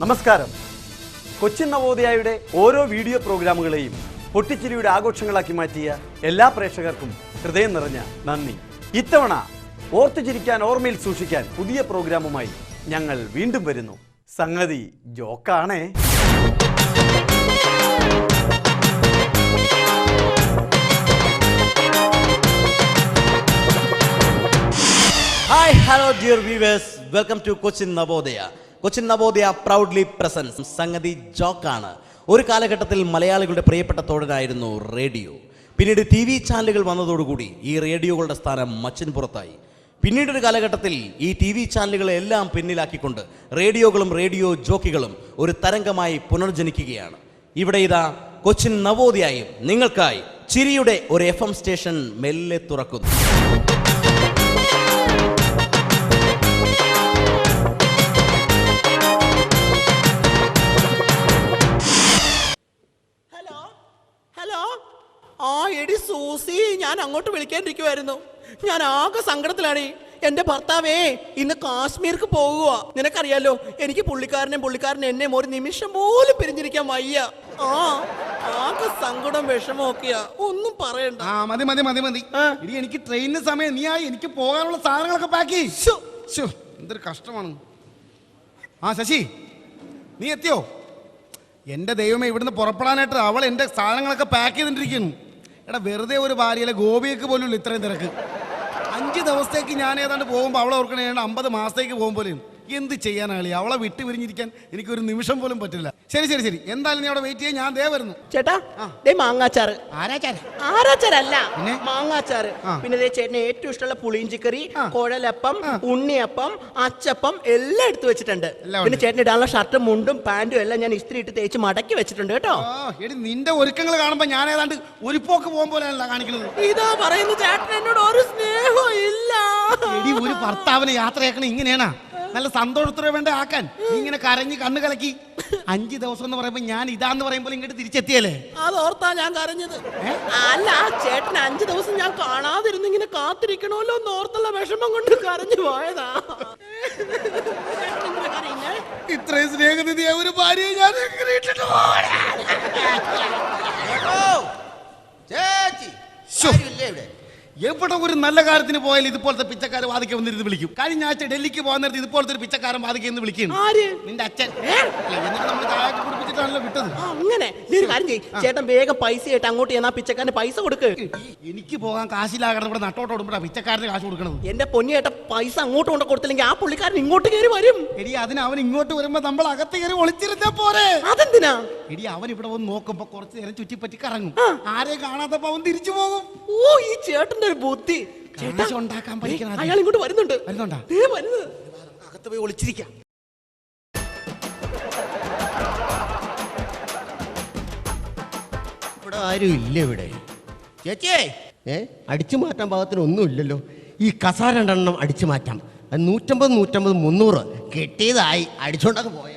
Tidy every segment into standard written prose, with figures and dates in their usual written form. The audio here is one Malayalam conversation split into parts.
നമസ്കാരം. കൊച്ചിൻ നവോദയയുടെ ഓരോ വീഡിയോ പ്രോഗ്രാമുകളെയും പൊട്ടിച്ചിരിയുടെ ആഘോഷങ്ങളാക്കി മാറ്റിയ എല്ലാ പ്രേക്ഷകർക്കും ഹൃദയം നിറഞ്ഞ നന്ദി. ഇത്തവണ ഓർത്തു ചിരിക്കാൻ, ഓർമ്മയിൽ സൂക്ഷിക്കാൻ പുതിയ പ്രോഗ്രാമുമായി ഞങ്ങൾ വീണ്ടും വരുന്നു. സംഗതി ജോക്കാണേ. Hi, hello dear viewers. Welcome to Cochin Navodaya. Cochin Navodaya proudly presents സംഗതി ജോക്കാണ്. ഒരു കാലഘട്ടത്തിൽ മലയാളികളുടെ പ്രിയപ്പെട്ട തോഴനായിരുന്നു റേഡിയോ. പിന്നീട് TV ചാനലുകൾ വന്നതോടുകൂടി ഈ റേഡിയോകളുടെ സ്ഥാനം മച്ചിൻ പുറത്തായി. പിന്നീടൊരു കാലഘട്ടത്തിൽ ഈ TV ചാനലുകളെ എല്ലാം പിന്നിലാക്കിക്കൊണ്ട് റേഡിയോകളും റേഡിയോ ജോക്കികളും ഒരു തരംഗമായി പുനർജനിക്കുകയാണ്. ഇവിടെ ഇതാ കൊച്ചിൻ നവോദയയും നിങ്ങൾക്കായി ചിരിയുടെ ഒരു FM സ്റ്റേഷൻ മെല്ലെ തുറക്കുന്നു. എടി സൂസി, ഞാൻ അങ്ങോട്ട് വിളിക്കാണ്ടിരിക്കുവായിരുന്നു. ഞാൻ ആകെ സങ്കടത്തിലാണ്. എന്റെ ഭർത്താവേ ഇന്ന് കാശ്മീർക്ക് പോകുക. നിനക്കറിയാലോ, എനിക്ക് പുള്ളിക്കാരൻ എന്നെ ഒരു നിമിഷം പോലും പിരിഞ്ഞിരിക്കാൻ വയ്യ. ആകെ സങ്കടം വിഷമമൊക്കെയാ, ഒന്നും പറയണ്ട. മതി. എനിക്ക് ട്രെയിനിന് സമയം, നീ എനിക്ക് പോകാനുള്ള സാധനങ്ങളൊക്കെ പാക്ക്. എന്തൊരു കഷ്ടമാണ്. ശശി, നീ എത്തിയോ? എന്റെ ദൈവമേ, ഇവിടുന്ന് പുറപ്പെടാനായിട്ട് അവൾ എന്റെ സാധനങ്ങളൊക്കെ പാക്ക് ചെയ്തിട്ടിരിക്കുന്നു. എടാ, വെറുതെ ഒരു ഭാര്യയിലെ ഗോപിയൊക്കെ പോലും ഇത്രയും തിരക്ക്. 5 ദിവസത്തേക്ക് ഞാൻ ഏതാണ്ട് പോകുമ്പോൾ അവളെ ഓർക്കണേ 50 മാസത്തേക്ക് പോകുമ്പോഴും എന്ത് ചെയ്യാനാളി. അവളെ വിട്ട് പിരിഞ്ഞിരിക്കാൻ എനിക്കൊരു നിമിഷം പോലും പറ്റില്ല. ശരി, എന്തായാലും നീ അവിടെ വെയിറ്റ് ചെയ്യാൻ. ഞാൻ ദേ വരുന്നു. ചേട്ടാ, മാങ്ങാച്ചാറ്. ആരാച്ചാരല്ല, മാങ്ങാച്ചാറ്. പിന്നെ ചേട്ടന് ഏറ്റവും ഇഷ്ടമുള്ള പുളിയിഞ്ചിക്കറി, കുഴലപ്പം, ഉണ്ണിയപ്പം, അച്ചപ്പം എല്ലാം എടുത്തു വെച്ചിട്ടുണ്ട്. പിന്നെ ചേട്ടന് ഇടാനുള്ള ഷർട്ടും മുണ്ടും പാന്റും എല്ലാം ഞാൻ ഇസ്ത്രി ഇട്ട് തേച്ച് മടക്കി വെച്ചിട്ടുണ്ട് കേട്ടോ. നിന്റെ ഒരുക്കങ്ങൾ കാണുമ്പോ ഞാൻ ഏതാണ്ട് ഒരു പോക്ക് പോകും പോലെയല്ല കാണിക്കുന്നത്. ഇതാ പറയുന്നു, ചേട്ടൻ എന്നോട് ഒരു സ്നേഹവും ഇല്ല. ഒരു ഭർത്താവിനെ യാത്രയാക്കണ ഇങ്ങനെയാണാ? നല്ല സന്തോഷത്തോടെ വേണ്ട ആക്കാൻ. നീ ഇങ്ങനെ കരഞ്ഞ് കണ്ണ് കലക്കി 5 ദിവസം എന്ന് പറയുമ്പോ ഞാൻ ഇതാന്ന് പറയുമ്പോൾ ഇങ്ങോട്ട് തിരിച്ചെത്തിയല്ലേ? അതോർത്താ ഞാൻ കരഞ്ഞത്. അല്ല, ചേട്ടൻ 5 ദിവസം ഞാൻ കാണാതിരുന്ന് ഇങ്ങനെ കാത്തിരിക്കണമല്ലോ എന്ന് ഓർത്തുള്ള വിഷമം കൊണ്ട് കരഞ്ഞു പോയതാ. ഇത്രയും സ്നേഹനിധിയായ ഒരു ഭാര്യയെ ഞാൻ എവിടെ ഒരു നല്ല കാര്യത്തിന് പോയാലും ഇതുപോലത്തെ പിച്ചക്കാരൻ വാദിക്ക വന്നിരുന്ന് വിളിക്കും. കഴിഞ്ഞ ആഴ്ച ഡൽഹിക്ക് പോകാൻ നേരത്തെ ഇതുപോലത്തെ ഒരു പിച്ചക്കാരൻ വാദിക്ക എന്ന് വിളിക്കുന്നു. നിന്റെ അച്ഛൻ. എന്നിട്ട് നമ്മൾ ചായ കുടിപ്പിച്ചിട്ടാണല്ലോ വിട്ടത്. അങ്ങനെ കാര്യം ചെയ്യ്, ചേട്ടൻ വേഗം പൈസ ആയിട്ട് അങ്ങോട്ട് ചെന്നാ പിച്ചക്കാരന് പൈസ കൊടുക്ക്. എനിക്ക് പോകാൻ കാശിലാകണം. ഇവിടെ നട്ടോട്ടോടുമ്പോഴാ പിച്ചക്കാരന് കാശ് കൊടുക്കണത്. എന്റെ പൊന്നിയേട്ട പൈസ അങ്ങോട്ട് കൊണ്ട് കൊടുത്തില്ലെങ്കിൽ ആ പുള്ളിക്കാരൻ ഇങ്ങോട്ട് കയറി വരും. എടി, അതിന് അവൻ ഇങ്ങോട്ട് വരുമ്പോ നമ്മൾ അകത്ത് കയറി ഒളിച്ചിരുന്നാ പോരെ? അതെന്തിനാ? എടി, അവൻ ഇവിടെ വന്ന് നോക്കുമ്പോ കുറച്ചു നേരം ചുറ്റിപ്പറ്റി കറങ്ങും. ആരെയും കാണാത്തപ്പോ അവൻ തിരിച്ചു പോകും. ഈ ചേട്ടന്റെ ഒരു ബുദ്ധി. ഉണ്ടാക്കാൻ പഠിക്കണം. അയാൾ ഇങ്ങോട്ട് വരുന്നുണ്ടാ? അകത്ത് പോയി ഒളിച്ചിരിക്കാം. ഇവിടെ ആരും ഇല്ല. ഇവിടെ ചേച്ചിയെ അടിച്ചു മാറ്റാൻ പാകത്തിന് ഒന്നും ഇല്ലല്ലോ. ഈ കസാര 2 അടിച്ചു മാറ്റാം. 150, 300 കിട്ടിയതായി അടിച്ചോണ്ടൊക്കെ പോയ.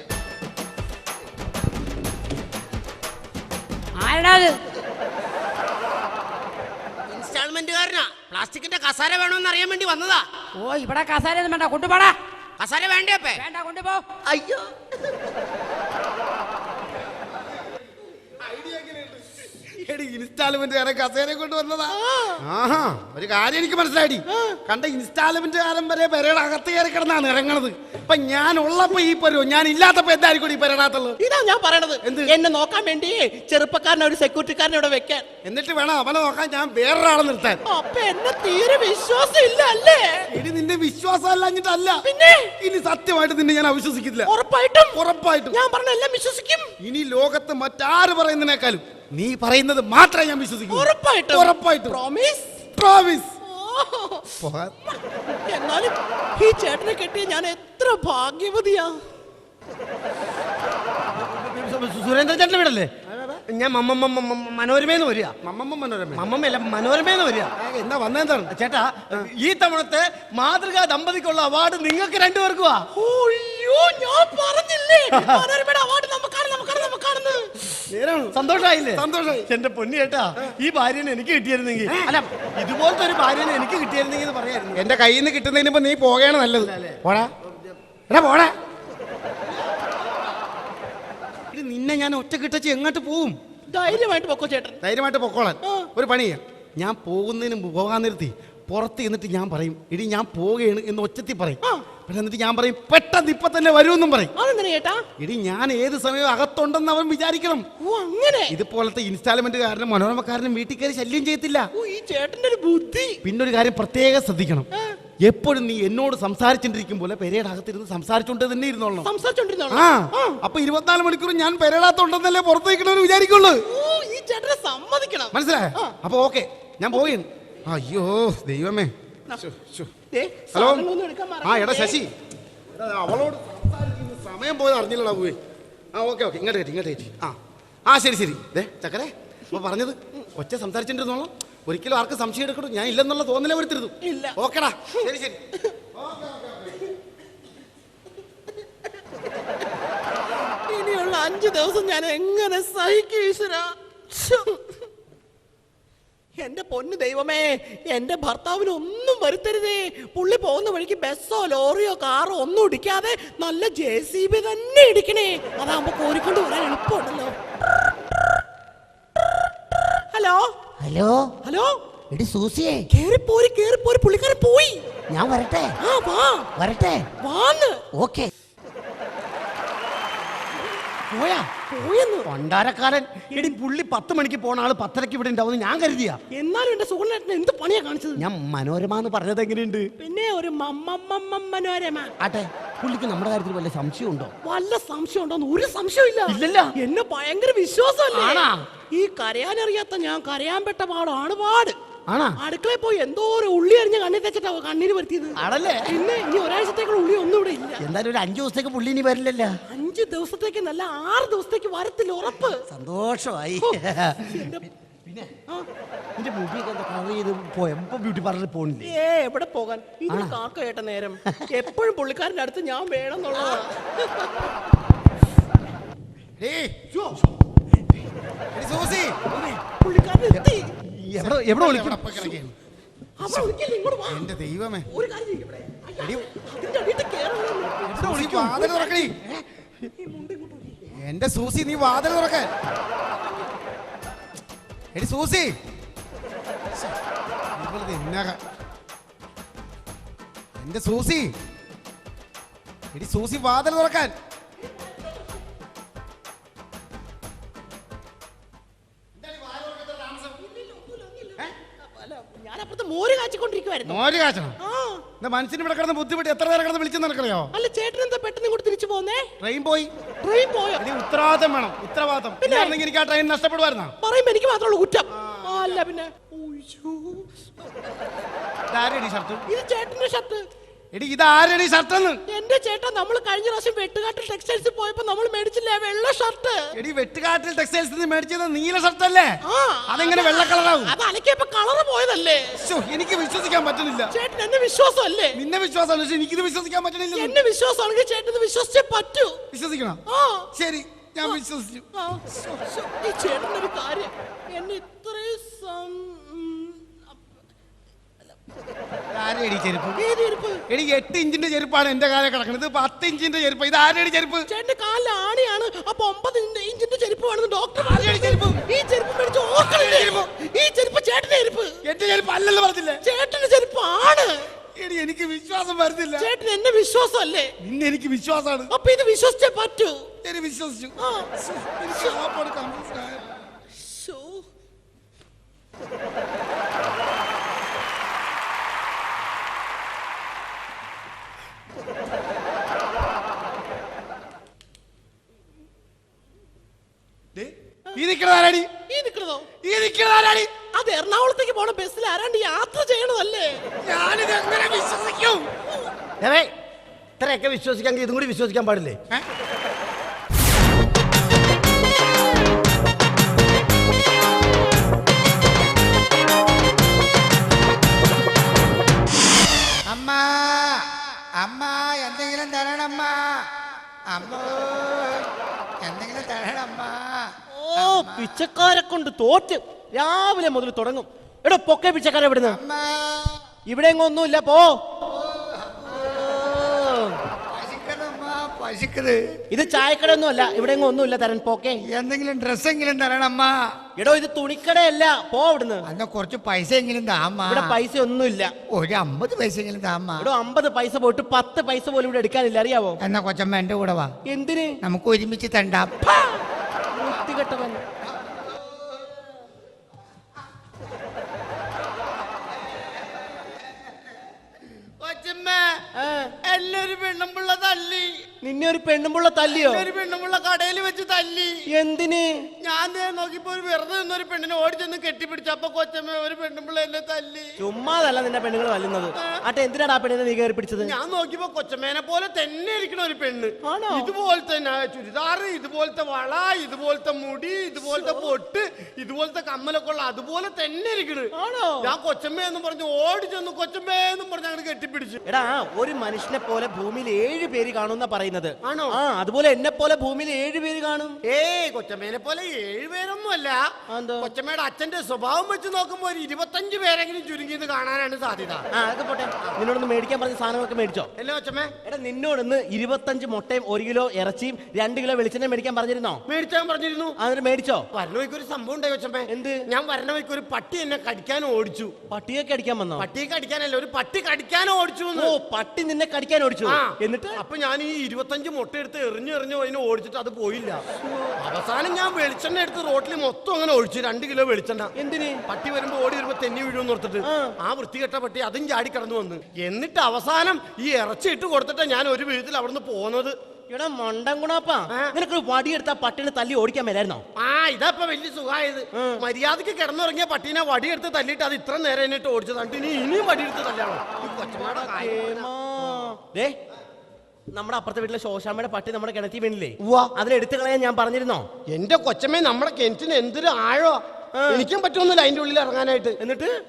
ഇൻസ്റ്റാൾമെന്റുകാരനാ. പ്ലാസ്റ്റിക്കിന്റെ കസാര വേണമെന്ന് അറിയാൻ വേണ്ടി വന്നതാ. ഇവിടെ കസാര ഒന്നും വേണ്ട, കൊണ്ടുപോടാ. കസാര വേണ്ടേ? വേണ്ട, കൊണ്ടുപോ. അയ്യോ, ഇൻസ്റ്റാൾമെന്റ് കസേര കൊണ്ട് വന്നതാ. ഒരു കാര്യം എനിക്ക് മനസ്സിലായി. കണ്ട ഇൻസ്റ്റാൾമെന്റുകാരൻ വരെ പെരയുടെ അകത്ത് കയറി കിടന്നാണ് ഇറങ്ങണത്. ഇപ്പൊ ഞാൻ ഉള്ളപ്പോ ഈ പരോ, ഞാൻ ഇല്ലാത്തപ്പോ എന്തായിരിക്കും ഈ പെരടാത്തുള്ളത്? ഇതാ ഞാൻ പറയണത്. എന്നെ നോക്കാൻ വേണ്ടി ചെറുപ്പക്കാരനെ ഒരു സെക്യൂരിറ്റിക്കാരനെ ഇവിടെ വെക്കാൻ. എന്നിട്ട് വേണം അവനെ നോക്കാൻ ഞാൻ വേറൊരാളെ നിർത്താൻ. അപ്പൊ എന്നെ തീരെ വിശ്വാസം ഇല്ല അല്ലേ? ഇനി നിന്റെ വിശ്വാസം അല്ലഞ്ഞിട്ടല്ല, പിന്നെ ഇനി സത്യമായിട്ട് നിന്നെ ഞാൻ അവിശ്വസിക്കില്ല. ഉറപ്പായിട്ടും ഞാൻ പറഞ്ഞ എല്ലാം വിശ്വസിക്കും. ഇനി ലോകത്ത് മറ്റാര് പറയുന്നതിനേക്കാളും നീ പറയുന്നത് മാത്രമേ ഞാൻ വിശ്വസിക്കൂ. ഉറപ്പായിട്ടും. പ്രോമിസ്. എന്നാലും ഈ ചേട്ടനെ കെട്ടിയ ഞാൻ എത്ര ഭാഗ്യവതിയാ. സുരേന്ദ്ര ചേട്ടൻ വീടല്ലേ? ഞാൻ മനോരമേന്ന് വരിക. മനോരമേന്ന് വരിക. എന്താ വന്നെന്താണ് ചേട്ടാ? ഈ തവണത്തെ മാതൃകാ ദമ്പതിക്കുള്ള അവാർഡ് നിങ്ങൾക്ക് 2 പേർക്കുവാ. ഞാൻ പറഞ്ഞില്ലേ, അവാർഡ് സന്തോഷായില്ലേ? സന്തോഷമായി. എന്റെ പൊന്നി ചേട്ടാ, ഈ ഭാര്യനെ എനിക്ക് കിട്ടിയിരുന്നെങ്കിൽ, അല്ല ഇതുപോലത്തെ ഒരു ഭാര്യനെ എനിക്ക് കിട്ടിയിരുന്നെങ്കിൽ പറയായിരുന്നു. എന്റെ കയ്യിൽ നിന്ന് കിട്ടുന്നതിന് മുമ്പ് നീ പോകയാണ് നല്ലത്. പോടാ. നിന്നെ ഞാൻ ഒറ്റ കിട്ടച്ച് എങ്ങോട്ട് പോവും? ധൈര്യമായിട്ട് പൊക്കോ ചേട്ടൻ. ധൈര്യമായിട്ട് പൊക്കോളാൻ. ഒരു പണി ചെയ്യാം. ഞാൻ പോകുന്നതിന് പോകാൻ നിർത്തി പുറത്ത് എന്നിട്ട് ഞാൻ പറയും, ഇടി ഞാൻ പോവുകയാണ് എന്ന് ഒച്ചത്തിൽ പറയും. പക്ഷെ എന്നിട്ട് ഞാൻ പറയും പെട്ടെന്ന് ഇപ്പൊ തന്നെ വരുമെന്നും പറയും. അതെന്തിനാ ചേട്ടാ? ഇടി ഞാൻ ഏത് സമയവും അകത്തുണ്ടെന്ന് അവൻ വിചാരിക്കണം. ഓ അങ്ങനെ. ഇതുപോലത്തെ ഇൻസ്റ്റാൾമെന്റ് കാരണം മനോരമക്കാരനും വീട്ടിൽ കയറി ശല്യം ചെയ്യത്തില്ല. ഓ ഈ ചേട്ടന്റെ ഒരു ബുദ്ധി. പിന്നെ ഒരു കാര്യം പ്രത്യേകം ശ്രദ്ധിക്കണം, എപ്പോഴും നീ എന്നോട് സംസാരിച്ചിട്ടിരിക്കും പോലെ പെരയുടെ അകത്തിരുന്ന് സംസാരിച്ചോണ്ട് തന്നെ ഇരുന്നോളണം. സംസാരിച്ചോണ്ടിരുന്നോളാം. അപ്പൊ 24 മണിക്കൂർ ഞാൻ പെരടാത്തുണ്ടെന്നല്ലേ പുറത്ത് നിൽക്കണമെന്ന് വിചാരിക്കുള്ളൂ. ഓ ഈ ചേട്ടനെ സമ്മതിക്കണം. മനസ്സിലായോ? അപ്പൊ ഓക്കെ, ഞാൻ പോവുകയാണ്. അയ്യോ ദൈവമേ. ദേ, ഹലോ. സാധനങ്ങളൊന്നും എടുക്കാൻ എടാ മറക്കരുതേ. ശശി, അവളോട് സംസാരിക്കുന്ന സമയം പോയത് അറിഞ്ഞില്ലടാ പോയി. ഓക്കെ ഇങ്ങോട്ട് കയറ്റി. ശരി ദേ ചക്കരെ, അപ്പൊ പറഞ്ഞത് ഒച്ച സംസാരിച്ചിട്ടിരുന്നോളാം. ഒരിക്കലും ആർക്ക് സംശയം എടുക്കണോ, ഞാൻ ഇല്ലെന്നുള്ള തോന്നലേ വരുത്തരുത്. ഇല്ല. ഓക്കെടാ, ശരി. ഇനിയുള്ള 5 ദിവസം ഞാൻ എങ്ങനെ സഹിക്കും ഈശ്വരാ? എന്റെ പൊന്നു ദൈവമേ, എന്റെ ഭർത്താവിന് ഒന്നും വരുത്തരുതേ. പുള്ളി പോകുന്ന വഴിക്ക് ബസ്സോ ലോറിയോ കാറോ ഒന്നും ഇടിക്കാതെ നല്ല JCB തന്നെ ഇടിക്കണേ. അതാകുമ്പോ കോരിക്കൊണ്ട് വരാൻ എളുപ്പമുണ്ടല്ലോ. ഹലോ ഹലോ ഹലോ, എടി സൂസിയേ, കേറിപ്പോരി പുള്ളിക്കാരൻ പോയി. ഞാൻ വരട്ടെ? വാ വരട്ടെ? വാന്ന്. ഓക്കെ. പോയെന്ന്. പണ്ടാരക്കാരൻ. എടി പുള്ളി 10 മണിക്ക് പോണ ആള് 10:30 ഇവിടെ ഉണ്ടാവും ഞാൻ കരുതിയാ. എന്നാലും എന്റെ സുഗുണേട്ടന് എന്ത് പണിയാ കാണിച്ചത്? ഞാൻ മനോരമ എന്ന് പറഞ്ഞത് എങ്ങനെയുണ്ട്? പിന്നെ ഒരു മനോരമ. ആട്ടെ, പുള്ളിക്ക് നമ്മുടെ കാര്യത്തിൽ വല്ല സംശയം ഉണ്ടോ? വല്ല സംശയം ഉണ്ടോന്ന് ഒരു സംശയമില്ല. ഇല്ലല്ലോ. എന്നെ ഭയങ്കര വിശ്വാസമല്ലേ. ആണാ? ഈ കരയാനറിയാത്ത ഞാൻ കരയാൻ പെട്ട പാടാണ് പാട്. ആണാ? അടുക്കളയിൽ പോയി എന്തോ ഒരു ഉള്ളി അരിഞ്ഞ് കണ്ണിൽ തെച്ചിട്ടാ കണ്ണീര് വരുത്തിയത്. ആണല്ലേ? പിന്നെ ഇനി ഒരാഴ്ചത്തേക്കുള്ള ഉള്ളി ഒന്നും ഇവിടെ ഇല്ല. എന്തായാലും ഒരു 5 ദിവസത്തേക്ക് പുള്ളി ഇനി വരില്ലല്ലോ. 5 ദിവസത്തേക്ക് നല്ല 6 ദിവസത്തേക്ക് വരത്തില്ല, ഉറപ്പ്. സന്തോഷമായി. പിന്നെ നിന്റെ മുടിയൊക്കെ കളർ ചെയ്ത് എപ്പോ ബ്യൂട്ടി പാർലറിൽ പോണില്ലേ? എവിടെ പോകാൻ? ഇതിന് കാക്ക കേട്ട നേരം എപ്പോഴും പുള്ളിക്കാരന്റെ അടുത്ത് ഞാൻ വേണം എന്നുള്ളതാ. പുള്ളിക്കാരൻ എത്തി. എവിടെ വിളിക്കും? അവിടെ വിളിക്കില്ല, ഇങ്ങോട്ട് വാ. എന്റെ ദൈവമേ. ഒരു കാര്യം ചെയ്യ് ഇവിടെ. അതിന്റെ അടിയിട്ട് കേറണം. വാതിൽ തുറക്കണി. എന്റെ സൂസി, നീ വാതിൽ തുറക്കാൻ. എടി സൂസി, എന്റെ സൂസി, എടി സൂസി വാതിൽ തുറക്കാൻ. ഞാനപ്പുറത്ത് മോര് കാച്ചിക്കൊണ്ടിരിക്കുവായിരുന്നു. മോര് കാച്ചണം? മനുഷ്യന് ഇവിടെ കിടന്ന് ബുദ്ധിമുട്ട് എത്ര നേരം കിടന്ന് വിളിച്ചെന്ന് നിനക്കറിയോ? അല്ല ചേട്ടൻ എന്താ പെട്ടെന്ന് ഇങ്ങോട്ട് തിരിച്ചു പോന്നേ? ട്രെയിൻ പോയി. ട്രെയിൻ പോയോ? ഉത്തരവാദിത്തം വേണം, ഉത്തരവാദിത്തം. ഇല്ലായിരുന്നെങ്കിൽ എനിക്ക് ആ ട്രെയിൻ നഷ്ടപ്പെടുവായിരുന്നോ? പറയുമ്പോ എനിക്ക് മാത്രമുള്ള കുറ്റം. അല്ല പിന്നെ ഷർട്ട് ഇത് ചേട്ടന്റെ ഷർട്ട്. എടി ഇതാരടി ഷർട്ട്? എന്റെ ചേട്ടൻ നമ്മൾ കഴിഞ്ഞ പ്രാവശ്യം വെട്ടുകാട്ടിൽ ടെക്സ്റ്റൈൽസിൽ പോയപ്പോ നമ്മൾ മേടിച്ചില്ലേ വെള്ള ഷർട്ട്? എടി വെട്ടുകാട്ടിൽ ടെക്സ്റ്റൈൽസിൽ നിന്ന് മേടിച്ചത് നീല ഷർട്ട് അല്ലേ? അതെങ്ങനെ വെള്ള കളറാവും? അത് അലക്കിയപ്പോ കളറ് പോയതല്ലേ? എനിക്ക് വിശ്വസിക്കാൻ പറ്റുന്നില്ല. ചേട്ടൻ എന്നെ വിശ്വാസമല്ലേ? നിന്നെ വിശ്വാസമാണ്, പക്ഷെ എനിക്കിത് വിശ്വസിക്കാൻ പറ്റുന്നില്ല. എന്നെ വിശ്വാസമാണെങ്കിൽ ചേട്ടൻ വിശ്വസിച്ചേ പറ്റൂ. വിശ്വസിക്കണം? ശരി, ഞാൻ വിശ്വസിച്ചു. ഈ ചേട്ടന്റെ ഒരു കാര്യം, എന്നെ ഇത്രയും എടി 8 ഇഞ്ചിന്റെ ചെരുപ്പാണ് എന്റെ കാലം കിടക്കുന്നത്. 10 ഇഞ്ചിന്റെ ചെരുപ്പ്. ഇത് ആരുടെ ചെരുപ്പ്? ചേട്ടന്റെ കാലിൽ ആണിയാണ്. അപ്പൊ 9 ഇഞ്ചിന്റെ ചെരുപ്പ് വേണമെന്ന് ഡോക്ടർ ചെരുപ്പ്. ഈ ചെരുപ്പ് മേടിച്ച് ഓർക്കണേ. ഈ ചെരുപ്പ് ചേട്ടന്റെ ചെരുപ്പ്. എന്റെ ചെരുപ്പ് അല്ലല്ലോ പറഞ്ഞില്ലേ? ചേട്ടന്റെ ചെരുപ്പ് ആണ്. എടി എനിക്ക് വിശ്വാസം വരുന്നില്ല. ചേട്ടൻ എന്നെ വിശ്വാസമല്ലേ? നിന്നെ എനിക്ക് വിശ്വാസമാണ്. അപ്പൊ ഇത് വിശ്വസിച്ചേ പറ്റൂ. ശരി, വിശ്വസിച്ചു. അത് എറണാകുളത്തേക്ക് പോണ ബസ്സിൽ ആരാണ്ട് യാത്ര ചെയ്യണതല്ലേ? ഞാനിത് എങ്ങനെ വിശ്വസിക്കും? ഇത്രയൊക്കെ വിശ്വസിക്കാമെങ്കിൽ ഇതും കൂടി വിശ്വസിക്കാൻ പാടില്ലേ? അമ്മ അമ്മ എന്തെങ്കിലും തരണമ്മ. അമ്മ എന്തെങ്കിലും തരണമ്മ. ഓ പിച്ചക്കാരെ കൊണ്ട് തോറ്റ് രാവിലെ മുതൽ തുടങ്ങും. എടോ പൊക്കെ പിച്ചക്കാരെ ഇവിടുന്ന്. ഇവിടെ എങ്ങൊന്നുമില്ല, പോ. പശിക്കണമ്മ ഉദ്ദേശിക്കുന്നത്? ഇത് ചായക്കടയൊന്നും അല്ല, ഇവിടെ ഒന്നുമില്ല തരാൻ. പോക്കേ. എന്തെങ്കിലും ഡ്രസ്സെങ്കിലും തരണം അമ്മ. എടോ ഇത് തുണിക്കടയല്ല, പോ ഇവിടുന്ന്. അന്ന കുറച്ച് പൈസ എങ്കിലും താമ്മ. ഇവിടെ പൈസ ഒന്നുമില്ല. ഒരു 50 പൈസ എങ്കിലും താമ്മ. എടോ 50 പൈസ പോയിട്ട് 10 പൈസ പോലും ഇവിടെ എടുക്കാനില്ല, അറിയാവോ? എന്നാ കൊച്ചമ്മ എന്റെ കൂടെ വാ, എന്തിന്? നമുക്ക് ഒരുമിച്ച് തണ്ടാം. വൃത്തികെട്ടവൻ. എല്ലാരും പെണ്ണുമ്പിള്ള തല്ലി. നിന്നെ ഒരു പെണ്ണുമ്പുള്ള തല്ലിയോ? ഒരു പെണ്ണുമ്പിള്ള കടയിൽ വെച്ച് തല്ലി. എന്തിന്? ഞാൻ നോക്കിപ്പോ ഒരു വെറുതെ നിന്നൊരു പെണ്ണിനെ ഓടിച്ചെന്ന് കെട്ടിപ്പിടിച്ചപ്പോ കൊച്ചമ്മ ഒരു പെണ്ണുമ്പിള്ള എന്നെ തല്ലി. ചുമ്മാതല്ല നിന്റെ പെണ്ണുങ്ങൾ തല്ലുന്നത്. ആട്ടെ എന്തിനാണ് ആ പെണ്ണിനെ നീ കയറി പിടിച്ചത്? ഞാൻ നോക്കിയപ്പോ കൊച്ചമ്മേനെ പോലെ തന്നെ ഇരിക്കണ ഒരു പെണ്ണ്. ആണോ? ഇതുപോലത്തെ ചുരിദാറ്, ഇതുപോലത്തെ വള, ഇതുപോലത്തെ മുടി, ഇതുപോലത്തെ പൊട്ട്, ഇതുപോലത്തെ കമ്മലൊക്കെ ഉള്ള അതുപോലെ തന്നെ ഇരിക്കണ്. ആണോ? ഞാൻ കൊച്ചമ്മയെന്നും പറഞ്ഞു ഓടിച്ചെന്ന് കൊച്ചമ്മയെന്നും പറഞ്ഞ് അങ്ങനെ കെട്ടിപ്പിടിച്ചു. എടാ ഒരു മനുഷ്യനെ പോലെ ഭൂമിയിൽ 7 പേര് കാണുന്ന പറയുന്നത്. ആണോ? ആ അതുപോലെ എന്നെ പോലെ ഭൂമിയിൽ 7 പേര് കാണും. കൊച്ചമ്മേനെ പോലെ 7 പേരൊന്നും അല്ല. എന്താ? കൊച്ചമ്മയുടെ അച്ഛന്റെ സ്വഭാവം വെച്ച് നോക്കുമ്പോ ഒരു 25 പേരെങ്കിലും ചുരുങ്ങിയത് കാണാനാണ് സാധ്യത. ആ അതൊക്കെ പോട്ടെ. നിന്നോടൊന്ന് മേടിക്കാൻ പറഞ്ഞ സാധനങ്ങളൊക്കെ മേടിച്ചോ? അല്ലേ കൊച്ചമ്മേ? എടാ നിന്നോടൊന്ന് 25 മുട്ടയും 1 കിലോ ഇറച്ചിയും 2 കിലോ വെളിച്ചെണ്ണ മേടിക്കാൻ പറഞ്ഞിരുന്നോ? മേടിച്ചാൻ പറഞ്ഞിരുന്നു. അതിന് മേടിച്ചോ? വരണ വഴിക്ക് ഒരു സംഭവം ഉണ്ടായി കൊച്ചമ്മേ. എന്ത്? ഞാൻ വരണ വഴിക്ക് ഒരു പട്ടി എന്നെ കടിക്കാൻ ഓടിച്ചു. പട്ടിയൊക്കെ അടിക്കാൻ വന്നോ? പട്ടിയെ കടിക്കാനല്ല, ഒരു പട്ടി കടിക്കാൻ ഓടിച്ചു. ഓ പട്ടി നിന്നെ കടിക്കാൻ ഓടിച്ചു. ആ. എന്നിട്ട് അപ്പൊ ഞാൻ ഈ 25 മുട്ട എടുത്ത് എറിഞ്ഞു അതിനെ ഓടിച്ചിട്ട് അത് പോയില്ല. അവസാനം ഞാൻ വെളിച്ചെണ്ണ എടുത്ത് റോട്ടിൽ മൊത്തം അങ്ങനെ ഒഴിച്ചു. 2 കിലോ വെളിച്ചെണ്ണ. എന്തിന്? പട്ടി വരുമ്പോ ഓടി വരുമ്പോ തെന്നി വീഴുമെന്ന് ഓർത്തിട്ട്. ആ വൃത്തികെട്ട പട്ടി അതും ചാടി കടന്നു വന്ന്. എന്നിട്ട് അവസാനം ഈ ഇറച്ചി ഇട്ട് കൊടുത്തിട്ട് ഞാൻ ഒരു വിധത്തിൽ അവിടുന്ന് പോന്നത്. എടാ മണ്ടൻ ഗുണാപ്പാ, നിനക്ക് വടിയെടുത്ത പട്ടിനെ തല്ലി ഓടിക്കാൻ മേലായിരുന്നോ? ഇതപ്പൊ വലിയ സുഖമായത്. മര്യാദക്ക് കിടന്നുറങ്ങിയ പട്ടീനെ വടിയെടുത്ത് തല്ലിട്ട് അത് ഇത്ര നേരം എന്നിട്ട് ഓടിച്ചതാണ്. ഇനിയും വടിയെടുത്ത് തല്ലാണോ? നമ്മുടെ അപ്പുറത്തെ വീട്ടിലെ ശോശാമ്മയുടെ പട്ടി നമ്മുടെ കിണറ്റി വീണില്ലേ? അതിലെടുത്ത് കളയാൻ ഞാൻ പറഞ്ഞിരുന്നോ? എന്റെ കൊച്ചമ്മേ, നമ്മുടെ കിണറ്റിന് എന്തൊരു ആഴോ. എനിക്കും പറ്റുമെന്നില്ല അതിന്റെ ഉള്ളിൽ ഇറങ്ങാനായിട്ട്.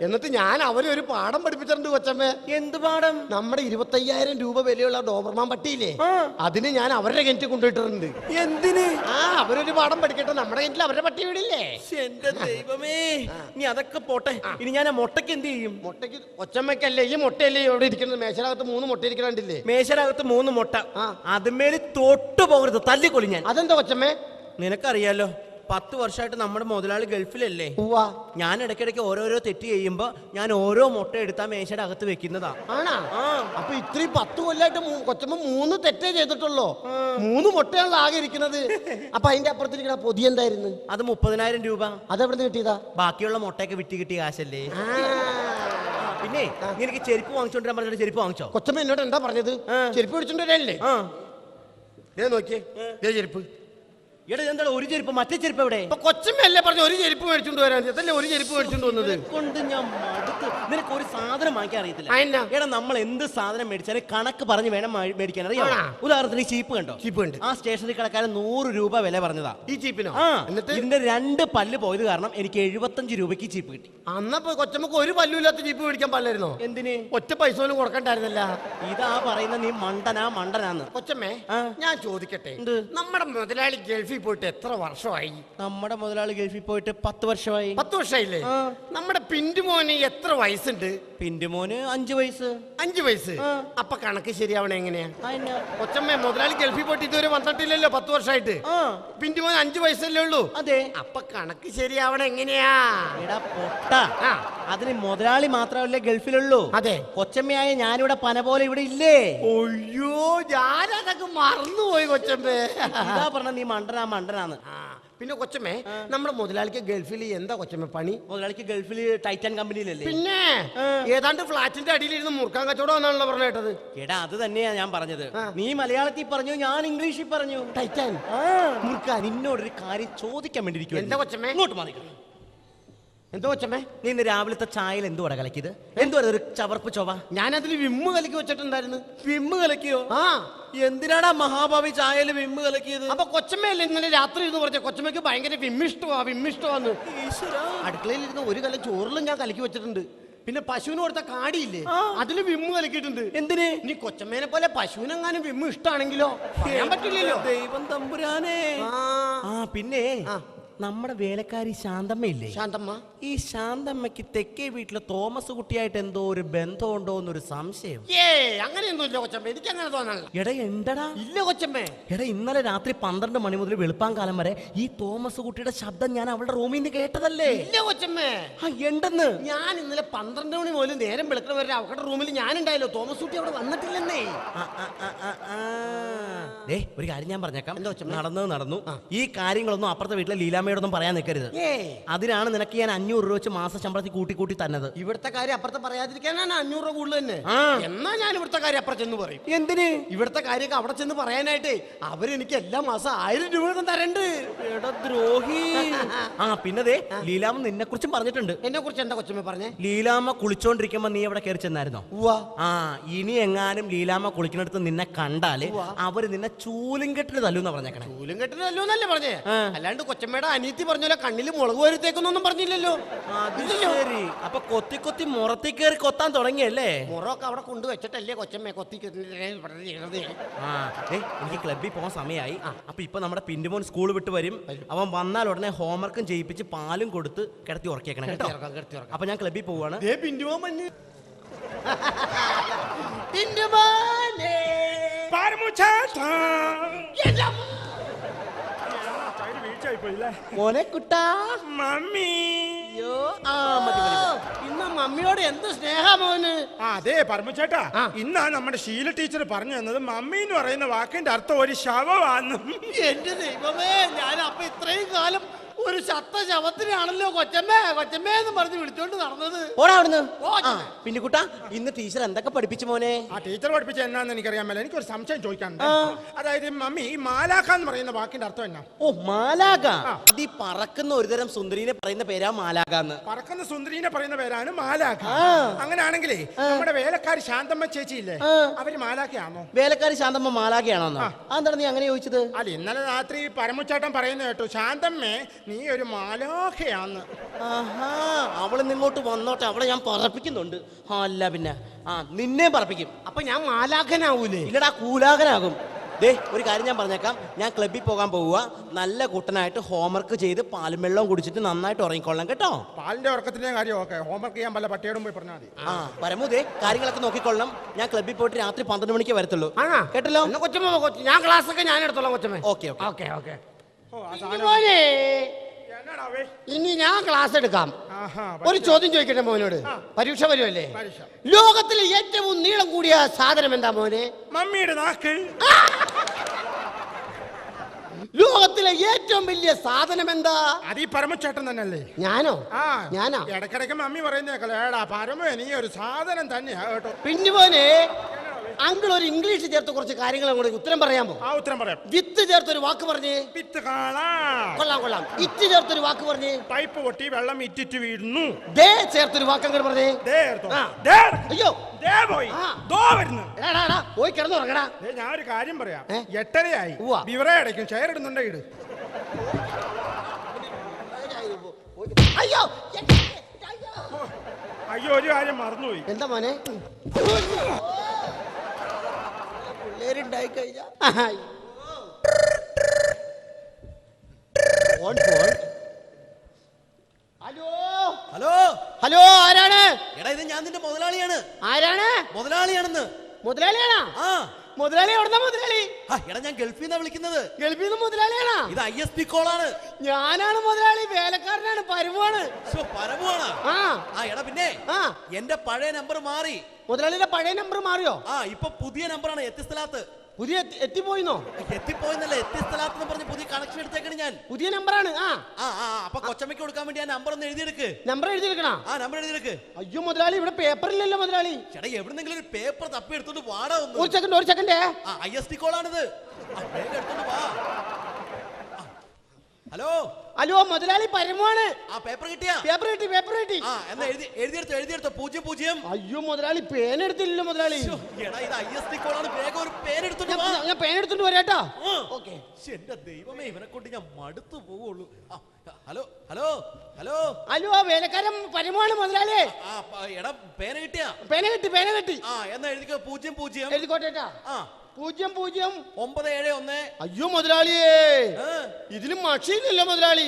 എന്നിട്ട് ഞാൻ അവരെ ഒരു പാഠം പഠിപ്പിച്ചിട്ടുണ്ട് കൊച്ചമ്മേ. എന്ത് പാഠം? നമ്മുടെ 25,000 രൂപ വിലയുള്ള ഡോബർമാൻ പട്ടിയില്ലേ, അതിന് ഞാൻ അവരുടെ കിണറ്റിൽ കൊണ്ടുപോയിട്ടുണ്ട്. എന്തിന്? അവരൊരു പാഠം പഠിക്കട്ടെ. നമ്മുടെ കിണറ്റിൽ അവരുടെ പട്ടി വീടില്ലേ? എന്റെ ദൈവമേ, നീ അതൊക്കെ പോട്ടെ. ഇനി ഞാൻ ആ മുട്ടയ്ക്ക് എന്ത് ചെയ്യും? മുട്ടയ്ക്ക് കൊച്ചമ്മക്കല്ലേ ഈ മുട്ടയല്ലേ ഇവിടെ ഇരിക്കുന്നത്? മേശനകത്ത് 3 മുട്ട ഇരിക്കണ്ടില്ലേ? മേശനകത്ത് 3 മുട്ട. അതുമേല് തൊട്ടു പോകരുത്, തല്ലിക്കൊള്ളി ഞാൻ. അതെന്താ കൊച്ചമ്മേ? നിനക്കറിയാലോ 10 വർഷമായിട്ട് നമ്മുടെ മുതലാളി ഗൾഫിലല്ലേ? ഞാൻ ഇടയ്ക്കിടയ്ക്ക് ഓരോരോ തെറ്റ് ചെയ്യുമ്പോ ഞാൻ ഓരോ മുട്ട എടുത്താ മേശയുടെ അകത്ത് വെക്കുന്നതാ. ആണാ? അപ്പൊ ഇത്രയും 10 കൊല്ലായിട്ട് കൊച്ചമ്മ 3 തെറ്റേ ചെയ്തിട്ടുള്ളൂ. 3 മുട്ടയാണല്ലോ ആകെ ഇരിക്കുന്നത്. അപ്പൊ അതിന്റെ അപ്പുറത്തിരിക്കണ പൊതി എന്തായിരുന്നു? അത് 30,000 രൂപ. അതെവിടെ കിട്ടിയതാ? ബാക്കിയുള്ള മുട്ടയൊക്കെ വിറ്റ് കിട്ടിയ കാശല്ലേ. പിന്നെ നിനക്ക് ചെരുപ്പ് വാങ്ങിച്ചോണ്ടിരാൻ പറഞ്ഞിട്ട് ചെരുപ്പ് വാങ്ങിച്ചോ? കൊച്ചമ്മ എന്നോട് എന്താ പറഞ്ഞത്? ചെരുപ്പ് മേടിച്ചോണ്ടല്ലേ? നോക്കിയേ ചെരുപ്പ്. എടാ എന്താ ഒരു ചെരുപ്പ്, മറ്റേ ചെരുപ്പ് എവിടെ? കൊച്ചമ്മയല്ലേ പറഞ്ഞു ഒരു ചെരുപ്പ് മേടിച്ചോണ്ട് വരാൻ. അതല്ലേ ഒരു ചെരുപ്പ് മേടിച്ചോണ്ട് വന്നത്. കൊണ്ട് ഞാൻ മടുത്ത്. നിനക്ക് ഒരു സാധനം വാങ്ങിക്കാൻ അറിയത്തില്ല. എടാ നമ്മൾ എന്ത് സാധനം മേടിച്ചാലും കണക്ക് പറഞ്ഞ് വേണം മേടിക്കാൻ. അറിയാം. ഉദാഹരണത്തിന് ഈ ചീപ്പ് കണ്ടോ? ചീപ്പ് ഉണ്ട്. ആ സ്റ്റേഷനിൽ കിടക്കാരൻ 100 രൂപ വില പറഞ്ഞതാ ഈ ചീപ്പിനോ? എന്നിട്ട് ഇതിന്റെ 2 പല്ല് പോയത് കാരണം എനിക്ക് 75 രൂപയ്ക്ക് ചീപ്പ് കിട്ടി. അന്നപ്പോ കൊച്ചമ്മക്ക് ഒരു പല്ലുമില്ലാത്ത ചീപ്പ് മേടിക്കാൻ പാടില്ലായിരുന്നോ? എന്തിന്? ഒറ്റ പൈസ പോലും കൊടുക്കണ്ടായിരുന്നല്ല. ഇതാ പറയുന്ന നീ മണ്ടനാന്ന്. കൊച്ചമ്മേ, ഞാൻ ചോദിക്കട്ടെ, നമ്മുടെ മുതലാളി ഗൾഫിൽ പോയിട്ട് എത്ര വർഷമായി? നമ്മുടെ മുതലാളി ഗൾഫിൽ പോയിട്ട് 10 വർഷമായി. 10 വർഷമായില്ലേ? നമ്മുടെ പിന്റുമോന് എത്ര വയസ്സുണ്ട്? പിന്റുമോന് 5 വയസ്സ്. 5 വയസ്സ്. അപ്പൊ കണക്ക് ശരിയാവണ എങ്ങനെയാ? കൊച്ചമ്മേ, മുതലാളി ഗൾഫിൽ പോയിട്ട് ഇതുവരെ വന്നിട്ടില്ലല്ലോ 10 വർഷമായിട്ട്. പിന്റുമോന് 5 വയസ്സല്ലേ ഉള്ളൂ. അതെ. അപ്പൊ കണക്ക് ശരിയാവണ എങ്ങനെയാ? എടാ പൊട്ട, അതിന് മുതലാളി മാത്രമല്ലേ ഗൾഫിലുള്ളൂ. അതെ. കൊച്ചമ്മയായ ഞാനിവിടെ പന പോലെ ഇവിടെ ഇല്ലേ? ഒയ്യോ, ഞാനതൊക്കെ മറന്നുപോയി കൊച്ചമ്മേ. ഇതാ പറഞ്ഞ നീ മണ്ടനാന്ന്. പിന്നെ കൊച്ചമ്മേ, നമ്മുടെ മുതലാളിക്ക് ഗൾഫിൽ എന്താ കൊച്ചമ്മ പണി? മുതലാളിക്ക് ഗൾഫിൽ ടൈറ്റാൻ കമ്പനിയിലല്ലേ? പിന്നെ ഏതാണ്ട് ഫ്ലാറ്റിന്റെ അടിയിലിരുന്ന് മുറുക്കാൻ കച്ചവടം എന്നാണല്ലോ പറഞ്ഞു കേട്ടത്. എടാ അത് തന്നെയാ ഞാൻ പറഞ്ഞത്. നീ മലയാളത്തിൽ പറഞ്ഞു, ഞാൻ ഇംഗ്ലീഷിൽ പറഞ്ഞു. ടൈറ്റാൻ മുറുക്കാൻ. നിന്നോടൊരു കാര്യം ചോദിക്കാൻ വേണ്ടി ഇരിക്കുവാ. എന്താ കൊച്ചമ്മേ? ഇങ്ങോട്ട് മാറിക്കണം. എന്തോ കൊച്ചമ്മേ? നീ ഇന്ന് രാവിലത്തെ ചായയിൽ എന്തുവാ കലക്കിയത്? എന്തുവാ ഒരു ചവർപ്പ് ചൊവ? ഞാനതിൽ വിമ്മ് കലക്കി വെച്ചിട്ടുണ്ടായിരുന്നു. വിമ്മ് കലക്കിയോ? എന്തിനാടാ മഹാഭാവി ചായയിൽ വിമ്മ് കലക്കിയത്? അപ്പൊ കൊച്ചമ്മയല്ലേ ഇന്നലെ രാത്രി എന്ന് പറഞ്ഞ കൊച്ചമ്മയ്ക്ക് ഭയങ്കര വിമ്മിഷ്ടമാന്ന്. അടുക്കളയിൽ ഇരുന്ന് ഒരു കല ചോറിലും ഞാൻ കലക്കി വെച്ചിട്ടുണ്ട്. പിന്നെ പശുവിന് കൊടുത്ത കാടിയില്ലേ, അതില് വിമ്മ് കലക്കിയിട്ടുണ്ട്. എന്തിന്? നീ കൊച്ചമ്മേനെ പോലെ പശുവിനെങ്ങാനും വിമ്മ് ഇഷ്ടമാണെങ്കിലോ? പറയാൻ പറ്റില്ലല്ലോ. ദൈവം തമ്പുരാനെ. പിന്നെ നമ്മുടെ വേലക്കാരി ശാന്തമ്മയില്ലേ? ശാന്തമ്മ ഈ ശാന്തമ്മയ്ക്ക് തെക്കേ വീട്ടിലെ തോമസ് കുട്ടിയായിട്ട് എന്തോ ഒരു ബന്ധമുണ്ടോ എന്നൊരു സംശയം. അങ്ങനെയൊന്നും ഇല്ല കൊച്ചമ്മ, എനിക്ക് അങ്ങനെ തോന്നല്ല. എടാ എന്തടാ? ഇല്ല കൊച്ചമ്മേ. എടാ ഇന്നലെ രാത്രി 12 മണി മുതൽ വെളുപ്പാങ്കാലം വരെ ഈ തോമസ് കുട്ടിയുടെ ശബ്ദം ഞാൻ അവളുടെ റൂമിൽ നിന്ന് കേട്ടതല്ലേ? ഇല്ല കൊച്ചമ്മേ. ഉണ്ടെന്ന്. ഞാൻ ഇന്നലെ 12 മണി മുതൽ നേരം വെളുക്കുന്ന വരെ അവരുടെ റൂമിൽ ഞാനുണ്ടായല്ലോ. തോമസ് കുട്ടി അവിടെ വന്നിട്ടില്ലെന്നേ. ഒരു കാര്യം ഞാൻ പറഞ്ഞേക്കാം. നടന്നത് നടന്നു. ഈ കാര്യങ്ങളൊന്നും അപ്പുറത്തെ വീട്ടിലെ ലീലാമ്മയോടൊന്നും പറയാൻ നിൽക്കരുത്. അതിനാണ് നിനക്ക് ഞാൻ 500 രൂപ വെച്ച് മാസ ശമ്പളത്തിൽ കൂട്ടി തന്നത്. ഇവിടുത്തെ കാര്യം അപ്പുറത്തെ പറയാതിരിക്കാനാണ് 500 രൂപ കൂടുതൽ തന്നെ. എന്നാ ഞാൻ ഇവിടുത്തെ കാര്യം അപ്പുറം ചെന്ന് പറയും. എന്തിന്? ഇവിടുത്തെ കാര്യമൊക്കെ അവിടെ ചെന്ന് പറയാനായിട്ട് അവരെനിക്ക് എല്ലാ മാസം 1000 രൂപ തരണ്ട്. ദ്രോഹി. പിന്നതേ ലീലാമ്മ നിന്നെ കുറിച്ചും പറഞ്ഞിട്ടുണ്ട്. എന്നെ കുറിച്ച് എന്താ കൊച്ചമ്മ പറഞ്ഞേ? ലീലാമ്മ കുളിച്ചോണ്ടിരിക്കുമ്പോ നീ അവിടെ കയറി ചെന്നായിരുന്നോ? ഇനി എങ്ങാനും ലീലാമ്മ കുളിക്കുന്നിടത്ത് നിന്നെ കണ്ടാല് അവര് നിന്നെ ചൂലും കെട്ടിന് തല്ലൂന്ന് പറഞ്ഞേക്കണേ. ചൂലും കെട്ടിന് തല്ലൂന്നല്ലേ പറഞ്ഞേ? അല്ലാണ്ട് കൊച്ചമ്മയുടെ അനീതി പറഞ്ഞല്ലോ കണ്ണില് മുളക് വരുത്തേക്കൊന്നും പറഞ്ഞില്ലല്ലോ. ശരി, അപ്പൊ കൊത്തി കൊത്തി മുറത്തി കയറി കൊത്താൻ തുടങ്ങിയല്ലേ? മുറൊക്കെ അവിടെ കൊണ്ടുവച്ചിട്ടല്ലേ കൊച്ചമ്മ കൊത്തി. എനിക്ക് ക്ലബ്ബിൽ പോകാൻ സമയമായി. അപ്പൊ ഇപ്പൊ നമ്മുടെ പിന്റുമോൻ സ്കൂൾ വിട്ട് വരും. അവൻ വന്നാൽ ഉടനെ ഹോംവർക്കും ചെയ്യിപ്പിച്ച് പാലും കൊടുത്ത് കിടത്തി ഉറക്കിയേക്കണം കേട്ടോ. അപ്പൊ ഞാൻ ക്ലബ്ബിൽ പോവാണ്. മോനെ കുട്ടാ, മമ്മി. ഇന്ന് മമ്മിയോട് എന്ത് സ്നേഹാ മോന്. അതെ പരമചേട്ടാ, ഇന്നാ നമ്മുടെ ശീല ടീച്ചർ പറഞ്ഞു തന്നത് മമ്മി എന്ന് പറയുന്ന വാക്കിന്റെ അർത്ഥം ഒരു ശവമാണ്. എന്റെ ദൈവമേ, ഞാൻ അപ്പൊ ഇത്രയും കാലം ഒരു ചത്ത ശവത്തിനാണല്ലോ കൊച്ചമ്മേന്ന് പറഞ്ഞ് വിളിച്ചോണ്ട് നടന്നത്. പിന്നെ കുട്ടാ, ഇന്ന് ടീച്ചർ എന്തൊക്കെ പഠിപ്പിച്ചു മോനെ? ആ ടീച്ചർ പഠിപ്പിച്ച എന്നാന്ന് എനിക്കറിയാൻ മേല. എനിക്കൊരു സംശയം ചോദിക്കാനുണ്ട്. അതായത് മമ്മി ഈ മാലാഖ എന്ന് പറയുന്ന വാക്കിന്റെ അർത്ഥം എന്നാ? മാലാഖ. ഈ പറക്കുന്ന ഒരുതരം സുന്ദരീനെ പറയുന്ന പേരാ മാലാഖ എന്ന്. പറക്കുന്ന സുന്ദരീനെ പറയുന്ന പേരാണ് മാലാഖ. അങ്ങനെയാണെങ്കിലേ നമ്മുടെ വേലക്കാരി ശാന്തമ്മ ചേച്ചി ഇല്ലേ, അവര് മാലാഖയാണോ? വേലക്കാരി ശാന്തമ്മ മാലാഖയാണോ? അതെന്താണ് നീ അങ്ങനെ ചോദിച്ചത്? അല്ല, ഇന്നലെ രാത്രി പരമചേട്ടൻ പറയുന്നത് കേട്ടു, ശാന്തമ്മേ നീ ഒരു മാലാഖയാന്ന്. അവള് നിങ്ങോട്ട് വന്നോട്ടെ, അവളെ ഞാൻ പറപ്പിക്കുന്നുണ്ട്. അല്ല പിന്നെ നിന്നെ പറപ്പിക്കും. അപ്പൊ ഞാൻ മാലാഖനാവൂലേ? ഇല്ലടാ, കൂലാഖനാകും. ഒരു കാര്യം ഞാൻ പറഞ്ഞേക്കാം. ഞാൻ ക്ലബ്ബിൽ പോകാൻ പോവുക. നല്ല കുട്ടനായിട്ട് ഹോംവർക്ക് ചെയ്ത് പാലും വെള്ളവും കുടിച്ചിട്ട് നന്നായിട്ട് ഉറങ്ങിക്കൊള്ളാം കേട്ടോ. പാലിന്റെ ഉറക്കത്തിന്റെ കാര്യം ഓക്കെ. ഹോംവർക്ക് ചെയ്യാൻ പല പട്ടിയോടും പോയി പറഞ്ഞാൽ മതി. പരമുദേ, കാര്യങ്ങളൊക്കെ നോക്കിക്കൊള്ളാം. ഞാൻ ക്ലബ്ബിൽ പോയിട്ട് രാത്രി 12 മണിക്ക് വരത്തുള്ളൂ കേട്ടല്ലോ. കൊച്ചമ്മ, ഞാൻ ക്ലാസ് ഒക്കെ ഞാൻ എടുത്തോളാം കൊച്ചമ്മ. Okay okay okay. ഇനി ഞാൻ ക്ലാസ് എടുക്കാം. ഒരു ചോദ്യം ചോദിക്കട്ടെ മോനോട്? പരീക്ഷ വരുമല്ലേ? ലോകത്തിലെ ഏറ്റവും നീളം കൂടിയ സാധനം എന്താ മോനെ? മമ്മിയുടെ നാക്ക്. ലോകത്തിലെ ഏറ്റവും വലിയ സാധനം എന്താ? അത് ഈ പരമചേട്ടൻ തന്നെയല്ലേ? ഞാനോ? ഞാനാ? ഇടക്കിടക്ക് മമ്മി പറയുന്നേക്കല്ലേടാ പരമ നീ ഒരു സാധനം തന്നെയാ കേട്ടോ. പിന്നെ മോനെ, അങ്കിൾ ഒരു ഇംഗ്ലീഷ് ചേർത്ത് കുറച്ച് കാര്യങ്ങൾ അങ്ങോട്ട് ഉത്തരം പറയാമോ? ഉത്തരം പറയാം. വിത്ത് ചേർത്തൊരു വാക്ക് പറഞ്ഞേ. വിത്ത് കാണാം. കൊള്ളാം. ഇറ്റ് ചേർത്തൊരു വാക്ക് പറഞ്ഞേ. പൈപ്പ് പൊട്ടി വെള്ളം ഇറ്റിറ്റ് വീഴുന്നു. ദേ ചേർത്തൊരു വാക്ക് അങ്ങോട്ട് പറഞ്ഞേ. അയ്യോ പോയി കിടന്നുറങ്ങടാ. ഞാൻ ഒരു കാര്യം പറയാം. 8:30 വിവരം അടയ്ക്കും. ഷെയർ ഇടുന്നുണ്ടോ? ഇട്. അയ്യോ അയ്യോ, ഒരു കാര്യം മറന്നുപോയി. എന്താ മോനെ? പിള്ളേരുണ്ടായി കഴിഞ്ഞാ ഹലോ ഹലോ, ആരാണ്? എടാ, ഇത് ഞാൻ നിന്റെ മുതലാളിയാണ്. ആരാണ്? മുതലാളിയാണെന്ന്. മുതലാളിയാണോ? മുതലാളി എവിടുന്നാ മുതലാളി? എടാ, ഞാൻ ഗൾഫിൽ നിന്നാ വിളിക്കുന്നത്. ഗൾഫിൽ നിന്ന് മുതലാളിയാണോ? ഇത് ISP കോളാണ്. ഞാനാണ് മുതലാളി, വേലക്കാരനാണ്. പരമുവാണ്. എടാ പിന്നെ എന്റെ പഴയ നമ്പർ മാറി. മുതലാളിയുടെ പഴയ നമ്പർ മാറിയോ? ഇപ്പൊ പുതിയ നമ്പറാണ്. എത്തിസ്ഥലത്ത്. പുതിയ എത്തിപ്പോയിന്നോ? എത്തിപ്പോയെന്നല്ല, എത്തിസ്ഥലത്ത് എന്ന് പറഞ്ഞ് പുതിയ കണക്ഷൻ എടുത്തേക്കാണ് ഞാൻ. പുതിയ നമ്പറാണ്. അപ്പൊ കൊച്ചമ്മയ്ക്ക് കൊടുക്കാൻ വേണ്ടി ആ നമ്പർ ഒന്ന് എഴുതിയെടുക്ക്. നമ്പർ എഴുതിയെടുക്കണ? നമ്പർ എഴുതിയെടുക്ക്. അയ്യോ മുതലാളി, ഇവിടെ പേപ്പറില്ലല്ലോ മുതലാളി. ചേട്ടാ, എവിടെന്നെങ്കിലും ഒരു പേപ്പർ തപ്പി എടുത്തോണ്ട് വാടാ ഒന്ന്. ഒരു സെക്കൻഡ്. ISP കോളാണിത്. എടുത്തോണ്ട് വാ. ഹലോ മുതലാളി, പരമുവാണ്. പേപ്പർ കിട്ടിയാ? പേപ്പർ കിട്ടി. എന്നാ എഴുതിയെടുത്തോ. 00. അയ്യോ മുതലാളി, പേൻ എടുത്തില്ലല്ലോ മുതലാളി. എടാ, ഇത് ISP കോളാണ്. വേഗം ഒരു പേൻ എടുത്തോണ്ട് വാ. ഞാൻ പേൻ എടുത്തോണ്ട് വരാട്ടോ. ഓക്കേ. എന്റെ ദൈവമേ, ഇവനെ കൊണ്ട് ഞാൻ മടുത്തു പോവുള്ളൂ. ഹലോ, വേലക്കാരൻ പരമുവാണ് മുതലാളി. എടാ, പേന കിട്ടിയാ? പേന കിട്ടി. എന്നാ എഴുതിക്കോ. 00. എഴുതിക്കോട്ടേട്ടാ. 00 971. അയ്യോ മുതലാളിയേ, ഇതിലും മഷിയില്ലല്ലോ മുതലാളി.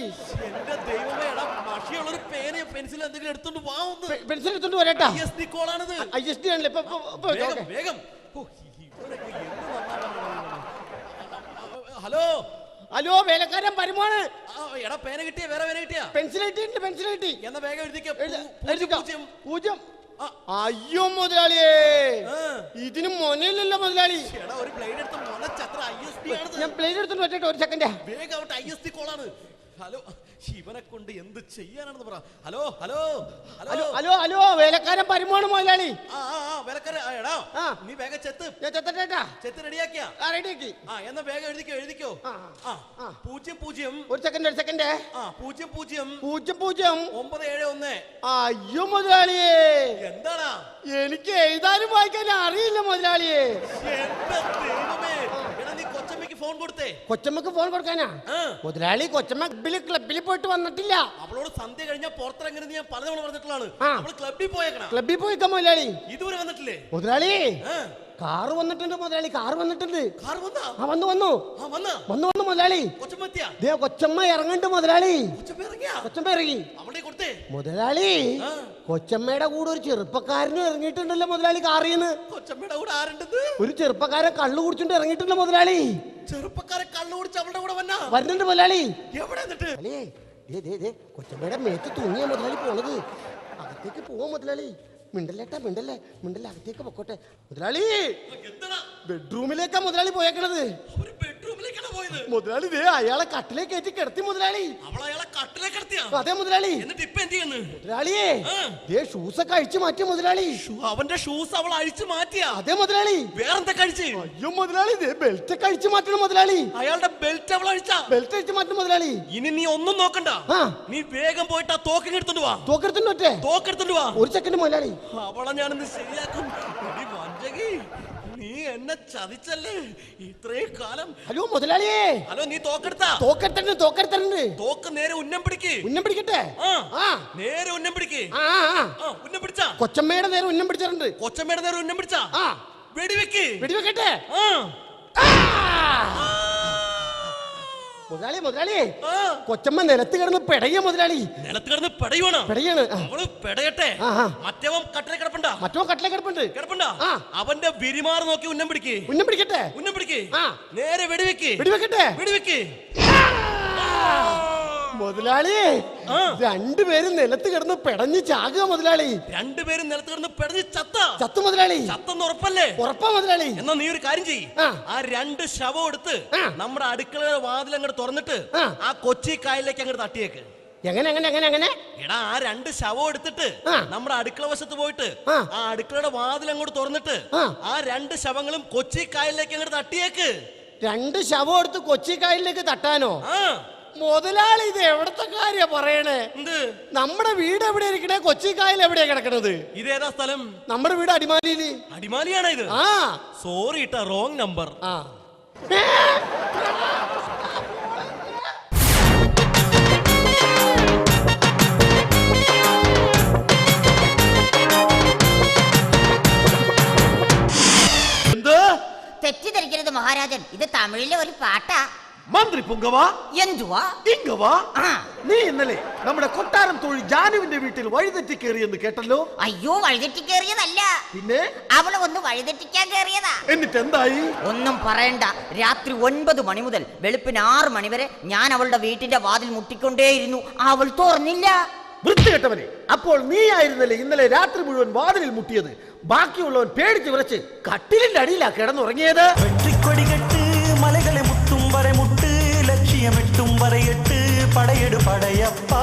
ദൈവമേ, എടാ, മഷിയുള്ളൊരു പേനയോ പെൻസിലോ എന്തെങ്കിലും എടുത്തോണ്ട് വാ ഒന്ന്. പെൻസിൽ എടുത്തോണ്ട് വരട്ടാ. ISD കോളാണിത്. ISD ആണല്ലേ? വേഗം, വേഗം. ഓ, ഇവരൊക്കെ എന്ത് നന്നാവാനാ. ഹലോ ഹലോ, വേലക്കാരൻ പരിമാണ്. എടാ, പേന കിട്ടിയ? വേറെ പേന കിട്ടിയ? പെൻസിൽ കിട്ടിയിട്ടുണ്ട്, പെൻസിൽ കിട്ടി. എന്നാ വേഗം എഴുതിക്കോ. എഴുതിക്കാം. 0. അയ്യോ മുതലാളിയേ, ഇതിന് മൊനയില്ലല്ലോ മുതലാളി. എടാ, ഒരു ബ്ലേഡ് എടുത്ത് മുളച്ചത്ര ISD ആണിത്. ഞാൻ പ്ലേറ്റ് എടുത്തോണ്ട് വരട്ടെ, ഒരു സെക്കൻഡ്. വേഗം ആവട്ടെ, ISD കോളാണ്. ഹലോ, ശിവനെ കൊണ്ട് എന്ത് ചെയ്യാനാണെന്ന് പറ. Hello hello hello hello hello, വേലക്കാരൻ പരിമാണ് മുതലാളി. വിലക്കാരെ. എടാ, നീ വേഗം ചെത്ത്. ഞാൻ ചെത്തട്ടേട്ടാ. ചെത്ത് റെഡിയാക്കിയാ? റെഡിയാക്കി. എന്നാ വേഗം എഴുതിക്കോ. 00. ഒരു സെക്കൻഡ്, ഒരു സെക്കൻഡ്. 00 0 971. അയ്യോ മുതലാളിയേ, എന്താടാ? എനിക്ക് എഴുതാനും വായിക്കാനും അറിയില്ല മുതലാളിയേ. എന്റെ ദൈവമേ. എടാ, നീ കൊച്ചമ്മയ്ക്ക് ഫോൺ കൊടുത്തേ. കൊച്ചമ്മക്ക് ഫോൺ കൊടുക്കാനാ? മുതലാളി, കൊച്ചമ്മ ക്ലബിൽ പോയിട്ട് വന്നിട്ടില്ല. അവളോട് സന്ധ്യ കഴിഞ്ഞാൽ പുറത്തിറങ്ങരുത് ഞാൻ പലതവണ പറഞ്ഞിട്ടുള്ളതാണ്. അവള് ക്ലബിൽ പോയേക്കണം. ക്ലബിൽ പോയിക്കാം മുതലാളി. ഇതുവരെ വന്നിട്ടില്ലേ മുതലാളി? കാറ് വന്നിട്ടുണ്ട് മുതലാളി, കാറ് വന്നിട്ടുണ്ട്. കാർ വന്നാ? വന്നു മുതലാളി. കൊച്ചമ്മ ഇറങ്ങണ്ട് മുതലാളി. കൊച്ചമ്മ ഇറങ്ങി. മുതലാളി, കൊച്ചമ്മയുടെ കൂടെ ഒരു ചെറുപ്പക്കാരനും ഇറങ്ങിയിട്ടുണ്ടല്ലോ മുതലാളി കാറിന്ന്. കൊച്ചമ്മയുടെ കൂടെ ആരുണ്ടത്? ഒരു ചെറുപ്പക്കാരൻ കള്ളു കുടിച്ചിട്ട് ഇറങ്ങിയിട്ടുണ്ട് മുതലാളി. ചെറുപ്പക്കാരെ കള്ളു കുടിച്ച് അവളുടെ കൂടെ വരുന്നുണ്ട് മുതലാളി. എവിടെ എന്നിട്ട്? കൊച്ചമ്മയുടെ മേത്ത് തൂങ്ങിയ മുതലാളി പോണത്. അകത്തേക്ക് പോവാ മുതലാളി. മിണ്ടല്ലേട്ടാ, മിണ്ടല്ലേ, അകത്തേക്ക് പൊക്കോട്ടെ മുതലാളി. ബെഡ്റൂമിലേക്കാ മുതലാളി പോയേക്കണത്. മുതലാളി അയാളെ കട്ടിലേക്ക് കയറ്റി കിടത്തി മുതലാളി. അതെ മുതലാളി. മുതലാളിയേ, ഷൂസൊക്കെ അഴിച്ചു മാറ്റി മുതലാളി. അവന്റെ ഷൂസ് അവൾ അഴിച്ചു മാറ്റിയ? അതെ മുതലാളി. വേറെന്താ കഴിച്ച്? അയ്യോ മുതലാളി, ബെൽറ്റ് ഒക്കെ അഴിച്ചു മാറ്റണം മുതലാളി. അയാളുടെ ബെൽറ്റ് അവൾ അഴിച്ച? ബെൽറ്റ് അഴിച്ചു മാറ്റണം മുതലാളി. ഇനി നീ ഒന്നും നോക്കണ്ട, നീ വേഗം പോയിട്ട് ആ തോക്കെടുത്തോണ്ട് വാ. തോക്കെടുത്തോണ്ട് വാ. ഒരു സെക്കൻഡ് മുതലാളി. അവളെ ഞാനിന്ന് ശരിയാക്കും. നീ എന്നെ ചതിച്ചല്ലേ ഇത്രയും കാലം. ഹലോ മുതലാളിയേ. ഹലോ, നീ തോക്കെടുത്താ? തോക്കെടുത്തിട്ടുണ്ട്. തോക്ക് നേരെ ഉന്നം പിടിക്കട്ടെ. നേരെ ഉന്നം പിടിക്ക്. ഉന്നം പിടിച്ചാ? കൊച്ചമ്മയുടെ നേരെ ഉന്നം പിടിച്ചിട്ടുണ്ട്. കൊച്ചമ്മയുടെ നേരെ ഉന്നം പിടിച്ചാ? വെടിവെക്കട്ടെ. മുതലാളി, കൊച്ചമ്മ നിലത്ത് കിടന്ന് പെടയ മുതലാളി. നിലത്ത് കിടന്ന് പെടയാണ്. അവള് പെടയട്ടെ. മറ്റവൻ കട്ടിലെ കിടപ്പുണ്ട്. അവന്റെ വിരിമാറ് നോക്കി ഉന്നം പിടിക്കട്ടെ. നേരെ വെടിവെക്ക്. മുതലാളി, രണ്ടുപേരും നിലത്ത് കിടന്ന് പെടഞ്ഞ് ചാകുക മുതലാളി. രണ്ടുപേരും നിലത്ത് കിടന്ന് പെടഞ്ഞ് ചത്തു മുതലാളി. ചത്തെന്ന് ഉറപ്പല്ലേ? ഉറപ്പാ മുതലാളി. എന്നാ നീ ഒരു കാര്യം ചെയ്യ്. ആ 2 ശവം എടുത്ത് നമ്മുടെ അടുക്കളയുടെ വാതിൽ അങ്ങോട്ട് തുറന്നിട്ട് ആ കൊച്ചി കായലിലേക്ക് അങ്ങോട്ട് തട്ടിയേക്ക്. എങ്ങനെ? എടാ, ആ 2 ശവം എടുത്തിട്ട് നമ്മുടെ അടുക്കള വശത്ത് പോയിട്ട് ആ അടുക്കളയുടെ വാതിൽ അങ്ങോട്ട് തുറന്നിട്ട് ആ 2 ശവങ്ങളും കൊച്ചി കായലിലേക്ക് അങ്ങോട്ട് തട്ടിയേക്ക്. 2 ശവം എടുത്ത് കൊച്ചി കായലിലേക്ക് തട്ടാനോ? മുതലാളി, ഇത് എവിടത്തെ കാര്യ പറയണേ? നമ്മുടെ വീട് എവിടെ ഇരിക്കണേ? കൊച്ചി കായൽ എവിടെയാ കിടക്കണത്? ഇതേതാ സ്ഥലം? നമ്മുടെ വീട് അടിമാലിയില്. അടിമാലിയാണോ ഇത്? സോറി ഇട്ടാ, റോങ് നമ്പർ. തെറ്റിദ്ധരിക്കരുത് മഹാരാജൻ, ഇത് തമിഴിലെ ഒരു പാട്ടാ. മന്ത്രി പുങ്കവ, എന്തുവാ? ഇങ്കവ, നീ ഇന്നലെ നമ്മുടെ കൊട്ടാരം തൊഴിൽ ജാനുവിന്റെ വീട്ടിൽ വഴിതെറ്റി കയറിയെന്ന് കേട്ടല്ലോ. അയ്യോ, വഴിതെറ്റി കയറിയതല്ല, പിന്നെ അവളെ ഒന്ന് വഴിതെറ്റിക്കാൻ കയറിയതാ. എന്നിട്ട് എന്തായി? ഒന്നും പറയണ്ട. രാത്രി 9 മണി മുതൽ വെളുപ്പിന് 6 മണി വരെ ഞാൻ അവളുടെ വീട്ടിന്റെ വാതിൽ മുട്ടിക്കൊണ്ടേയിരുന്നു. അവൾ തുറന്നില്ല. വൃത്തികെട്ടവനെ, അപ്പോൾ നീ ആയിരുന്നല്ലേ ഇന്നലെ രാത്രി മുഴുവൻ വാതിലിൽ മുട്ടിയത്? ബാക്കിയുള്ളവൻ പേടിച്ച് വിറച്ച് കട്ടിലിന്റെ അടിയിലാ കിടന്നുറങ്ങിയത്. വെற்றிക്കൊടികെട്ട് മലകളെ മുട്ടും വരെ മുട്ട്, ലക്ഷ്യമെട്ടും വരെയെട്ട് പടയെടു പടയപ്പാ.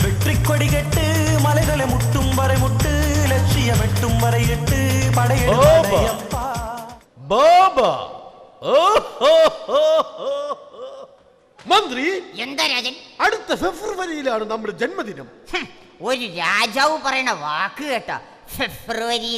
വെற்றிക്കൊടികെട്ട് മലകളെ മുട്ടും വരെ മുട്ട്, ലക്ഷ്യമെട്ടും വരെയെട്ട് പടയെടു പടയപ്പാ. മന്ത്രി, എന്താ രാജൻ? അടുത്ത ഫെബ്രുവരിയിലാണ് നമ്മുടെ ജന്മദിനം. ഒരു രാജാവ് പറയണ വാക്ക് കേട്ട, ഫെബ്രുവരി.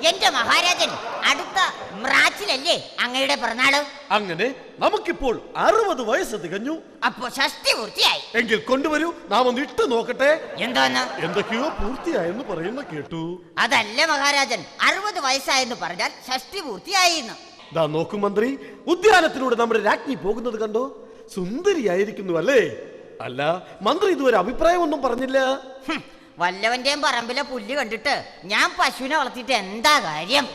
എന്റെ മഹാരാജൻ, അടുത്ത മാർച്ചിലല്ലേ അങ്ങയുടെ പിറന്നാള്? അങ്ങനെ നമുക്കിപ്പോൾ 60 വയസ്സ് തികഞ്ഞു. അപ്പൊ ഷഷ്ടി പൂർത്തിയായി. എങ്കിൽ കൊണ്ടുവരൂ, നാം ഒന്ന് ഇട്ട് നോക്കട്ടെ. എന്തോന്ന്? എന്തൊക്കെയോ പൂർത്തിയായെന്ന് പറയുന്ന കേട്ടു. അതല്ല മഹാരാജൻ, 60 വയസ്സായെന്ന് പറഞ്ഞാൽ ഷഷ്ടി പൂർത്തിയായിന്ന്. ദാ നോക്കൂ മന്ത്രി, ഉദ്യാനത്തിലൂടെ നമ്മുടെ രാജ്ഞി പോകുന്നത് കണ്ടോ? സുന്ദരിയായിരിക്കുന്നു അല്ലേ? അല്ല മന്ത്രി ഇതുവരെ അഭിപ്രായമൊന്നും പറഞ്ഞില്ല. വല്ലവന്റെയും പറമ്പിലെ പുല്ല് കണ്ടിട്ട് ഞാൻ പശുവിനെ വളർത്തിയിട്ട് എന്താ കാര്യം?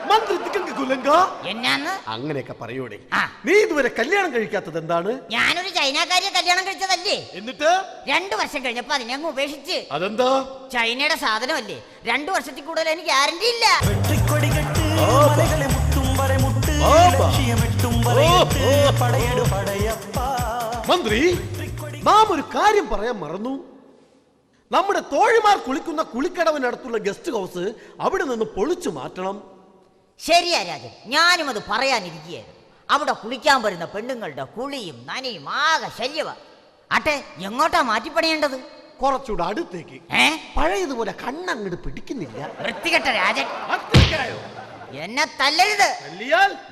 മന്ത്രി കുലങ്ക എന്നാന്ന് അങ്ങനെയൊക്കെ പറയൂടെ. നീ ഇതുവരെ കല്യാണം കഴിക്കാത്തത് എന്താണ്? ഞാനൊരു ചൈനക്കാരിയെ കല്യാണം കഴിച്ചതല്ലേ. എന്നിട്ട് 2 വർഷം കഴിഞ്ഞപ്പോ അതിനെ അങ്ങ് ഉപേക്ഷിച്ച്. അതെന്താ? ചൈനയുടെ സാധനമല്ലേ, 2 വർഷത്തിൽ കൂടുതൽ എനിക്ക് ഗ്യാരണ്ടി ഇല്ല. മന്ത്രി, നാം ഒരു കാര്യം പറയാൻ മറന്നു. നമ്മുടെ തോഴിമാർ കുളിക്കുന്ന കുളിക്കടവിനടുത്തുള്ള ഗസ്റ്റ് ഹൗസ് അവിടെ നിന്ന് പൊളിച്ചു മാറ്റണം. ശരിയാ രാജൻ, ഞാനും അത് പറയാനിരിക്കുകയായിരുന്നു. അവിടെ കുളിക്കാൻ വരുന്ന പെണ്ണുങ്ങളുടെ കുളിയും നനയും ആകെ ശല്യവാ. ആട്ടെ, എങ്ങോട്ടാ മാറ്റിപ്പണിയേണ്ടത്? കുറച്ചുകൂടെ അടുത്തേക്ക്. പഴയതുപോലെ കണ്ണങ്ങട് പിടിക്കുന്നില്ല. വൃത്തികെട്ട രാജൻ, എന്നെ തല്ലരുത്.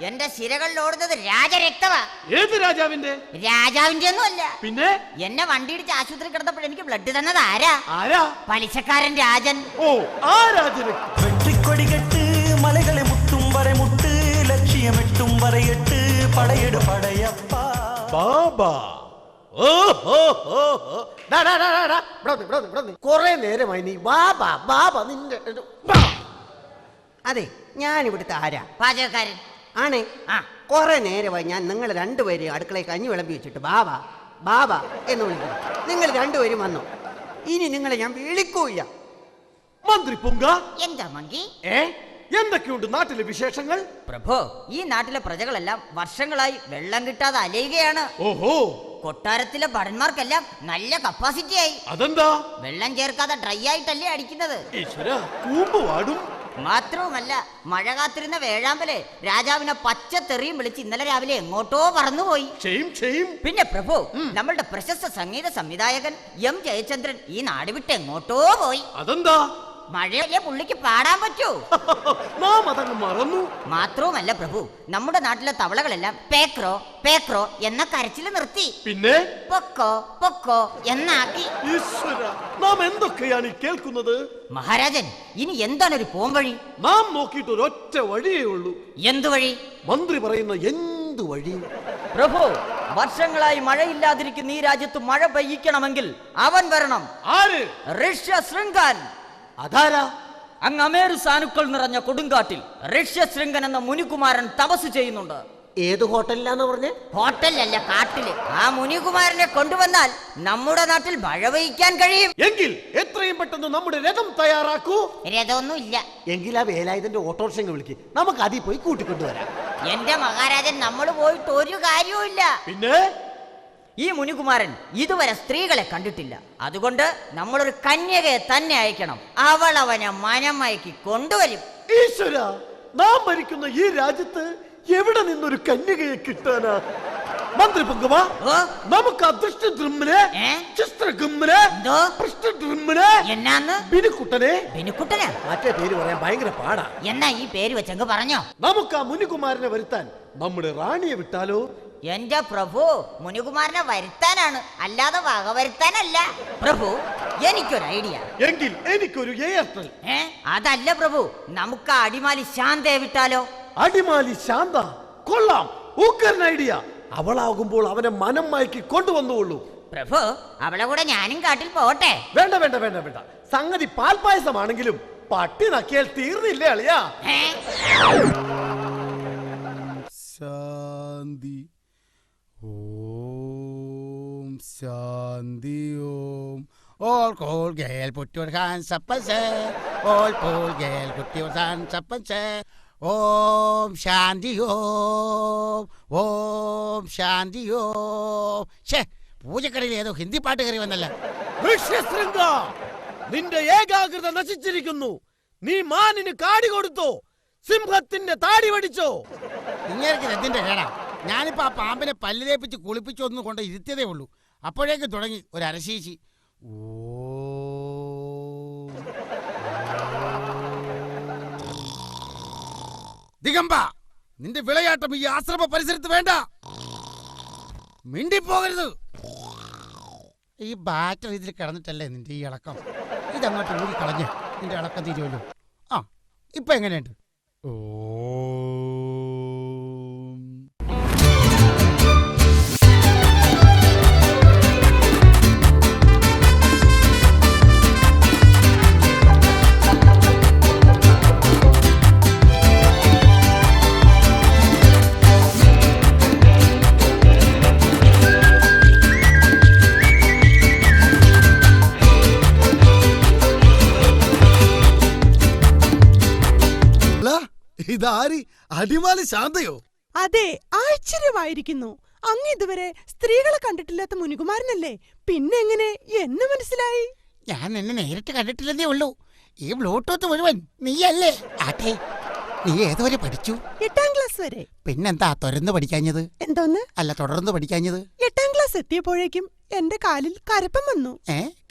എന്റെ സിരകളിൽ ഓടുന്നത് രാജരക്തവാ. ഏത് രാജാവിന്റെ? രാജാവിന്റെ ഒന്നും അല്ല. പിന്നെ എന്നെ വണ്ടിയിടിച്ച് ആശുപത്രി കിടന്നപ്പോൾ എനിക്ക് ബ്ലഡ് തന്നത് ആരാ? ആരാ? പലിശക്കാരൻ രാജൻ. ഓ, ആ രാജന്. വെട്ടിക്കൊടി കെട്ട് മലകളെ മുട്ടും വരെ മുട്ട് ലക്ഷ്യമെട്ടും വരയിട്ട് പടയെടു പടയപ്പ ബാബാ. കൊറേ നേരമായി നീ ബാബാ ബാബാ നിന്റെ. അതെ, ഞാൻ ഇവിടുത്തെ ആരാ? പാചകക്കാരൻ ആണേ. കുറെ നേരമായി ഞാൻ നിങ്ങൾ രണ്ടുപേരും അടുക്കളയിൽ കഞ്ഞി വിളമ്പി വെച്ചിട്ട് ബാബാ ബാബാ എന്ന് വിളിക്കുന്നു. നിങ്ങൾ രണ്ടുപേരും വന്നു. ഇനി നിങ്ങളെ ഞാൻ വിളിക്കൂല. മന്ത്രി പൊങ്ക, എന്താ മങ്കി? എന്തൊക്കെയുണ്ട് നാട്ടിലെ വിശേഷങ്ങൾ? പ്രഭു, ഈ നാട്ടിലെ പ്രജകളെല്ലാം വർഷങ്ങളായി വെള്ളം കിട്ടാതെ അലയുകയാണ്. ഓഹോ. കൊട്ടാരത്തിലെ ഭടന്മാർക്കെല്ലാം നല്ല കപ്പാസിറ്റി ആയി. അതെന്താ? വെള്ളം ചേർക്കാതെ ഡ്രൈ ആയിട്ടല്ലേ അടിക്കുന്നത്. ഈശ്വരാ, കൂമ്പ് വാടും. മാത്രവുമല്ല, മഴ കാത്തിരുന്ന വേഴാമ്പലെ രാജാവിനെ പച്ച തെറിയും വിളിച്ച് ഇന്നലെ രാവിലെ എങ്ങോട്ടോ പറന്നുപോയി. പിന്നെ പ്രഭു, നമ്മളുടെ പ്രശസ്ത സംഗീത സംവിധായകൻ എം ജയചന്ദ്രൻ ഈ നാട് വിട്ട് എങ്ങോട്ടോ പോയി. അതെന്താ? മഴയല്ലേ പുള്ളിക്ക് പാടാൻ പറ്റൂ. നാം അതങ്ങ് മറന്നു. മാത്രവുമല്ല പ്രഭു, നമ്മുടെ നാട്ടിലെ തവളകളെല്ലാം പേക്രോ പേക്രോ എന്ന കരച്ചിൽ നിർത്തി. പിന്നെ പൊക്കോ പൊക്കോ എന്നാക്കി. ഈശ്വരാ, നാം എന്തൊക്കെയാണ് ഈ കേൾക്കുന്നത്? മഹാരാജൻ, ഇനി എന്താണ് ഒരു പോംവഴി? നാം നോക്കിയിട്ട് ഒരൊറ്റ വഴിയേ ഉള്ളൂ. എന്തു വഴി? മന്ത്രി പറയുന്ന എന്തു വഴി? പ്രഭു, വർഷങ്ങളായി മഴയില്ലാതിരിക്കുന്ന ഈ രാജ്യത്ത് മഴ പെയ്യിക്കണമെങ്കിൽ അവൻ വരണം. ആര്? ഋഷ്യശൃംഗൻ. അതാരാ? അങ്ങ് അമേരു സാനുക്കൾ നിറഞ്ഞ കൊടുങ്കാട്ടിൽ ഋഷ്യശൃംഗൻ എന്ന മുനികുമാരൻ തപസ് ചെയ്യുന്നുണ്ട്. ഏത് ഹോട്ടലിലാന്ന് പറഞ്ഞേ? ഹോട്ടലിലല്ല, കാട്ടില്. ആ മുനികുമാരനെ കൊണ്ടുവന്നാൽ നമ്മുടെ നാട്ടിൽ മഴ പെയ്യിക്കാൻ കഴിയും. എങ്കിൽ എത്രയും പെട്ടെന്ന് നമ്മുടെ രഥം തയ്യാറാക്കൂ. രഥമൊന്നും ഇല്ല. എങ്കിൽ ആ വേലായുധന്റെ ഓട്ടോറിക്ഷ വിളിക്ക്, നമുക്ക് അതിൽ പോയി കൂട്ടിക്കൊണ്ടുവരാം. എന്റെ മഹാരാജൻ, നമ്മൾ പോയിട്ട് ഒരു കാര്യവും ഇല്ല. പിന്നെ ഈ മുനികുമാരൻ ഇതുവരെ സ്ത്രീകളെ കണ്ടിട്ടില്ല. അതുകൊണ്ട് നമ്മളൊരു കന്യകയെ തന്നെ അയക്കണം. അവൾ അവനെ മനമയക്കി കൊണ്ടുവരും. ഈശ്വര, നാം ഭരിക്കുന്ന ഈ രാജ്യത്ത് എവിടെ നിന്നൊരു കന്യകയെ കിട്ടാനാ? മന്ത്രി പൊങ്കവാ, നമുക്ക് അദൃഷ്ടദ്രുമ്മിനെ ചിത്രഗുമ്മിനെ പൃഷ്ഠദ്രുമ്മിനെ എന്നാന്ന് ബിനുക്കുട്ടനെ. ബിനുക്കുട്ടനെ മറ്റേ പേര് പറയാൻ ഭയങ്കര പാടാ. എന്നാ ഈ പേര് വെച്ചങ്ങ് പറഞ്ഞോ. നമുക്ക് ആ മുനികുമാരനെ വരുത്താൻ നമ്മുടെ റാണിയെ വിട്ടാലോ? എന്റെ പ്രഭു, മുനികുമാരനെ വരുത്താനാണ്, അല്ലാതെ വക വരുത്താനല്ല. പ്രഭു, എനിക്കൊരു ഐഡിയ. എങ്കിൽ എനിക്കൊരു എയർടെൽ. അതല്ല പ്രഭു, നമുക്ക് അടിമാലി ശാന്തയെ വിട്ടാലോ? അടിമാലി ശാന്ത കൊള്ളാം, ഊക്കൻ ഐഡിയ. അവളാകുമ്പോൾ അവനെ മനം മയക്കി കൊണ്ടുവന്നുള്ളൂ. പ്രഭു, അവളെ കൂടെ ഞാനും കാട്ടിൽ പോട്ടെ? വേണ്ട വേണ്ട വേണ്ട വേണ്ട. സംഗതി പാൽപായസമാണെങ്കിലും പട്ടി നക്കിയാൽ തീർന്നില്ലേ അളിയാ? ശാന്തി ഓം, ശാന്തി ഓം. All cool girl, put your hands up and say. All cool girl, put your hands up and say. Om Shanti Om, Om Shanti Om. ഛേ, പൂജക്കടയിൽ ഏതോ ഹിന്ദി പാട്ട് കയറി വന്നല്ല. ഋഷ്യശൃംഗ, നിന്റെ ഏകാഗ്രത നശിച്ചിരിക്കുന്നു. നീ മാനിന് കാടി കൊടുത്തോ? സിംഹത്തിന്റെ താടി വടിച്ചോ? ഇങ്ങേക്ക് എന്തിന്റെ കേടാ? ഞാനിപ്പോ ആ പാമ്പിനെ പല്ല് തേപ്പിച്ച് കുളിപ്പിച്ചൊന്ന് കൊണ്ട് ഇരുത്തിയതേ ഉള്ളൂ. അപ്പോഴേക്ക് തുടങ്ങി ഒരു അരശീശി. ദിഗംബ, നിന്റെ വിളയാട്ടം ഈ ആശ്രമ പരിസരത്ത് വേണ്ട. മിണ്ടിപ്പോകരുത്. ഈ ബാറ്ററി ഇതിൽ കിടന്നിട്ടല്ലേ നിന്റെ ഈ ഇളക്കം? ഇതങ്ങോട്ട് ഊരി കളഞ്ഞ് നിന്റെ ഇളക്കം തീരുമല്ലോ. ആ, ഇപ്പൊ എങ്ങനെയുണ്ട്? ഇതാര്? അടിമാലി ശാന്തയോ? അതെ, ആശ്ചര്യമായിരിക്കുന്നു. അങ്ങ് ഇതുവരെ സ്ത്രീകളെ കണ്ടിട്ടില്ലാത്ത മുനികുമാരനല്ലേ? പിന്നെ എങ്ങനെ എന്നെ മനസ്സിലായി? ഞാൻ എന്നെ നേരിട്ട് കണ്ടിട്ടില്ലെന്നേ ഉള്ളൂ. ഈ ബ്ലൂടൂത്ത് മുഴുവൻ നീയല്ലേ? ആട്ടെ, നീ ഏതുവരെ പഠിച്ചു? 8ാം ക്ലാസ് വരെ. പിന്നെന്താ തുറന്ന് പഠിക്കാഞ്ഞത്? എന്തോന്ന്? അല്ല, തുടർന്ന് പഠിക്കാഞ്ഞത്? 8ാം ക്ലാസ് എത്തിയപ്പോഴേക്കും എന്റെ കാലിൽ കരപ്പം വന്നു.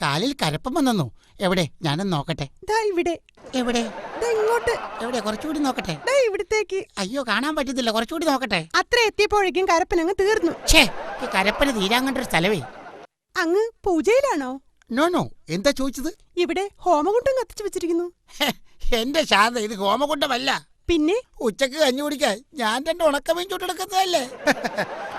കാലിൽ കരപ്പം വന്നു? എവിടെ? ഞാനൊന്ന് നോക്കട്ടെ. ദാ ഇവിടെ. എവിടെ? ദാ ഇങ്ങോട്ട്. എവിടെ? കുറച്ചുകൂടി നോക്കട്ടെ. ദാ ഇവിടത്തേക്ക്. അയ്യോ, കാണാൻ പറ്റത്തില്ല. കുറച്ചുകൂടി നോക്കട്ടെ. അത്ര എത്തിയപ്പോഴേക്കും കരപ്പൻ അങ്ങ് തീർന്നു. ഈ കരപ്പന് തീരാൻ കണ്ടൊരു സ്ഥലവേ. അങ്ങ് പൂജയിലാണോ? നോ, എന്താ ചോദിച്ചത്? ഇവിടെ ഹോമകുണ്ടം കത്തിച്ചു വെച്ചിരിക്കുന്നു. എന്റെ ശാന്ത, ഇത് ഹോമകുണ്ടമല്ല. പിന്നെ ഉച്ചക്ക് കഞ്ഞി കുടിക്കാൻ ഞാൻ 2 ഉണക്കമീൻ ചുട്ടെടുക്കുന്നതല്ലേ.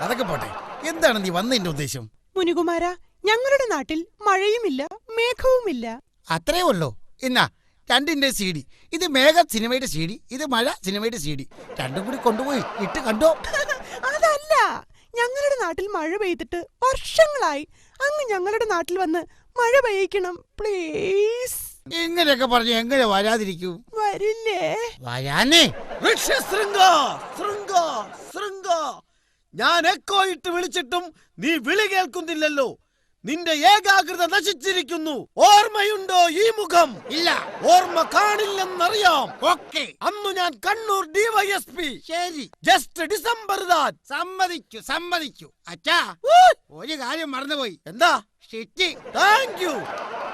അതൊക്കെ പോട്ടെ, എന്താണ് നീ വന്നതിന്റെ ഉദ്ദേശം? മുനികുമാര, ഞങ്ങളുടെ നാട്ടിൽ മഴയുമില്ല, മേഘവുമില്ല. അത്രേ ഉള്ളൂ. എന്നാ രണ്ടിന്റെ CD. ഇത് മേഘ സിനിമയുടെ CD, ഇത് മഴ സിനിമയുടെ CD. രണ്ടും കൂടി കൊണ്ടുപോയി ഇട്ട് കണ്ടോ? അതല്ല, ഞങ്ങളുടെ നാട്ടിൽ മഴ പെയ്തിട്ട് വർഷങ്ങളായി. അങ്ങ് ഞങ്ങളുടെ നാട്ടിൽ വന്ന് മഴ പെയ്യിക്കണം പ്ലീസ്. ഇങ്ങനെയൊക്കെ പറഞ്ഞു എങ്ങനെ വരാതിരിക്കൂ? വരില്ലേ? വരാനേ. ഞാൻ എക്കോ ഇട്ട് വിളിച്ചിട്ടും നീ വിളി കേൾക്കുന്നില്ലല്ലോ. നിന്റെ ഏകാഗ്രത നശിച്ചിരിക്കുന്നു. ഓർമ്മയുണ്ടോ ഈ മുഖം? ഇല്ല. ഓർമ്മ കാണില്ലെന്നറിയാം. ഓക്കേ, അന്നു ഞാൻ കണ്ണൂർ DYSP. ശരി. Just December that. സമ്മതിച്ചു. അച്ഛാ, ഒരു കാര്യം മറന്നുപോയി. എന്താ? ഷിറ്റി. Thank you.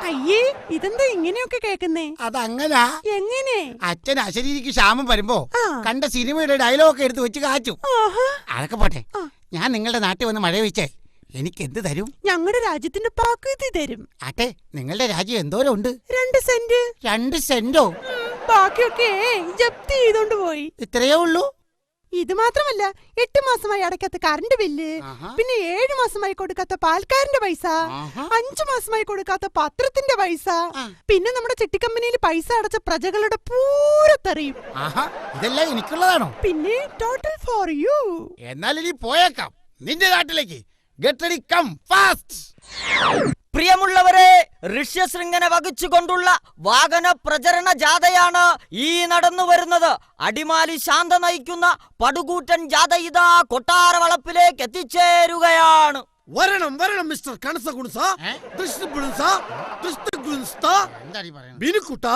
അയ്യേ, ഇതെന്താ ഇങ്ങനെയൊക്കെ കേക്കുന്നേ? അതങ്ങനാ. എങ്ങനെ? അച്ഛൻ അശരീരിക്ക് ക്ഷാമം വരുമ്പോ ആ. കണ്ട സിനിമയുടെ ഡയലോഗ് എടുത്ത് വെച്ച് കാച്ചു. ആഹാ. അതൊക്കെ പോട്ടെ. ഞാൻ നിങ്ങളുടെ നാട്ടിൽ വന്ന് മഴ വെച്ചാൽ എനിക്ക് എന്ത് തരും? ഞങ്ങളുടെ രാജ്യത്തിന്റെ പകുതി തരും. ആട്ടെ, നിങ്ങളുടെ രാജ്യം എന്തോരം ഉണ്ട്? 2 സെന്റ്. 2 സെന്റോ? ബാക്കിയൊക്കെ ജപ്തി ചെയ്തോണ്ട് പോയി. ഇത്രയേ ഉള്ളൂ? ഇത് മാത്രമല്ല, 8 മാസമായി അടയ്ക്കാത്ത കറണ്ട് ബില്ല്, പിന്നെ 7 മാസമായി കൊടുക്കാത്ത പാൽക്കാരന്റെ പൈസ, 5 മാസമായി കൊടുക്കാത്ത പത്രത്തിന്റെ പൈസ, പിന്നെ നമ്മുടെ ചിട്ടിക്കമ്പനിയിൽ പൈസ അടച്ച പ്രജകളുടെ പൂരത്തെറിയും. ഇതെല്ലാം എനിക്കുള്ളതാണോ? പിന്നെ ടോട്ടൽ ഫോർ യു. എന്നാൽ ഇനി പോയേക്കാം നിന്റെ നാട്ടിലേക്ക്. Get ready, come fast. പ്രിയമുള്ളവരെ, ഋഷ്യശൃംഖനെ വഹിച്ചുകൊണ്ടുള്ള വാഹന പ്രചരണ ജാഥയാണ് ഈ നടന്നു വരുന്നത്. അടിമാലി ശാന്ത നയിക്കുന്ന പടുകൂറ്റൻ ജാഥ ഇതാ കൊട്ടാര വളപ്പിലേക്ക് എത്തിച്ചേരുകയാണ്. വരണം മിസ്റ്റർ കണസഗുണസ, ബിനുക്കുട്ട,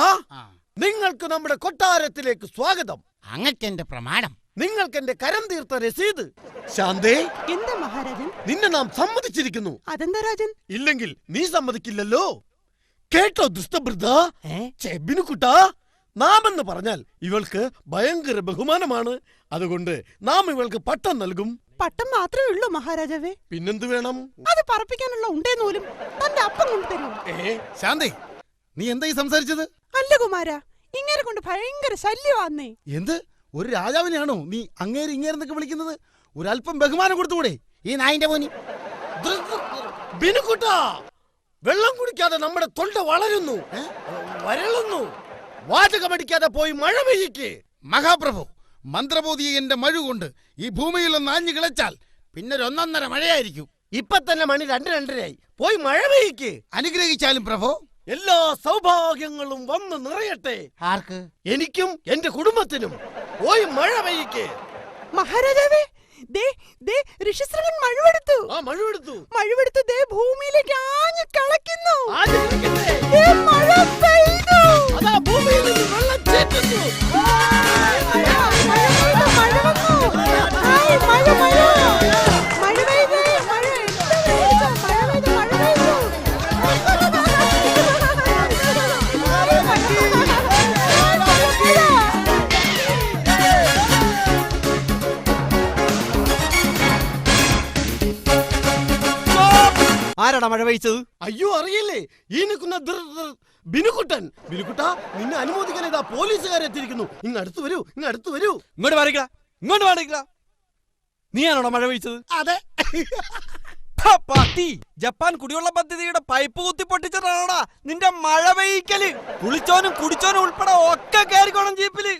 നിങ്ങൾക്ക് നമ്മുടെ കൊട്ടാരത്തിലേക്ക് സ്വാഗതം. അങ്ങക്ക് എന്റെ പ്രമാണം. നിങ്ങൾക്ക് എന്റെ കരം തീർത്ത രസീത്. ശാന്തേ, എന്താ മഹാരാജൻ? നിന്നെ നാം സമ്മതിച്ചിരിക്കുന്നു. അതെന്താ രാജൻ? ഇല്ലെങ്കിൽ നീ സമ്മതിക്കില്ലല്ലോ. കേട്ടോ ദുഷ്ടബൃദ്ധ? ബിനുക്കുട്ട, നാമെന്ന് പറഞ്ഞാൽ ഇവൾക്ക് ഭയങ്കര ബഹുമാനമാണ്. അതുകൊണ്ട് നാം ഇവൾക്ക് പട്ടം നൽകും. പട്ടം മാത്രമേ ഉള്ളൂ മഹാരാജാവേ. പിന്നെന്ത് വേണം? അത് പറപ്പിക്കാനുള്ള ഉണ്ടേന്നൂലും തന്റെ അപ്പം കൊണ്ടുതരൂ. ശാന്തേ, നീ എന്തായി സംസാരിച്ചത്? അല്ല കുമാര, ഇങ്ങനെ കൊണ്ട് ഭയങ്കര ശല്യമാന്നേ. എന്ത്? ഒരു രാജാവിനെയാണോ നീ അങ്ങേര് ഇങ്ങേരെന്നൊക്കെ വിളിക്കുന്നത്? ഒരല്പം ബഹുമാനം കൊടുത്തുകൂടെ ഈ നായിന്റെ മോനി? ബിനുക്കുട്ട, വെള്ളം കുടിക്കാതെ നമ്മുടെ തൊണ്ട വളരുന്നു, വരളുന്നു. വാചകമടിക്കാതെ പോയി മഴ പെയ്യിക്ക്. മഹാപ്രഭു, മന്ത്രബോധിയെ എന്റെ മഴ കൊണ്ട് ഈ ഭൂമിയിലൊന്ന് ആഞ്ഞു കിളച്ചാൽ പിന്നെ 1.5 മഴയായിരിക്കും. ഇപ്പൊ തന്നെ മണി 2:30 പോയി മഴ പെയ്യിക്ക്. അനുഗ്രഹിച്ചാലും പ്രഭു. എല്ലാ സൗഭാഗ്യങ്ങളും വന്ന് നിറയട്ടെ. ആർക്ക്? എനിക്കും എന്റെ കുടുംബത്തിനും. പോയി മഴ പെയ്യിക്ക്. മഹാരാജാവേ, ഋഷിശൃംഖൻ മഴവെടുത്തു. മഴവെടുത്ത് ദേ ഭൂമിയിലേക്ക് ആഞ്ഞു കളയ്ക്കുന്നു. മഴ പെയ്തു. അതാ ഭൂമിയിൽ നിന്ന് വെള്ളം ചേറ്റുന്നു. മഴ വന്നു. മഴ പെയ്തേ, മഴ ആരാടാ മഴ പെയ്ച്ചത്? അയ്യോ, അറിയില്ലേ? ഈ നിൽക്കുന്ന ബിനുക്കുട്ടൻ. ബിനുക്കുട്ട, നിന്നെ അനുമോദിക്കാൻ ഇതാ പോലീസുകാരെത്തിയിരിക്കുന്നു. ഇങ്ങടുത്ത് വരൂ. ഇങ്ങോട്ട് മാറിക്ക. നീയാണോടാ മഴ പെയ്ച്ചത്? അതെ. പട്ടി, ജപ്പാൻ കുടിവെള്ള പദ്ധതിയുടെ പൈപ്പ് കുത്തി പൊട്ടിച്ചിട്ടാണോടാ നിന്റെ മഴ പെയ്ക്കല്? കുളിച്ചോനും കുടിച്ചോനും ഉൾപ്പെടെ ഒക്കെ കയറിക്കോണം ജീപ്പില്.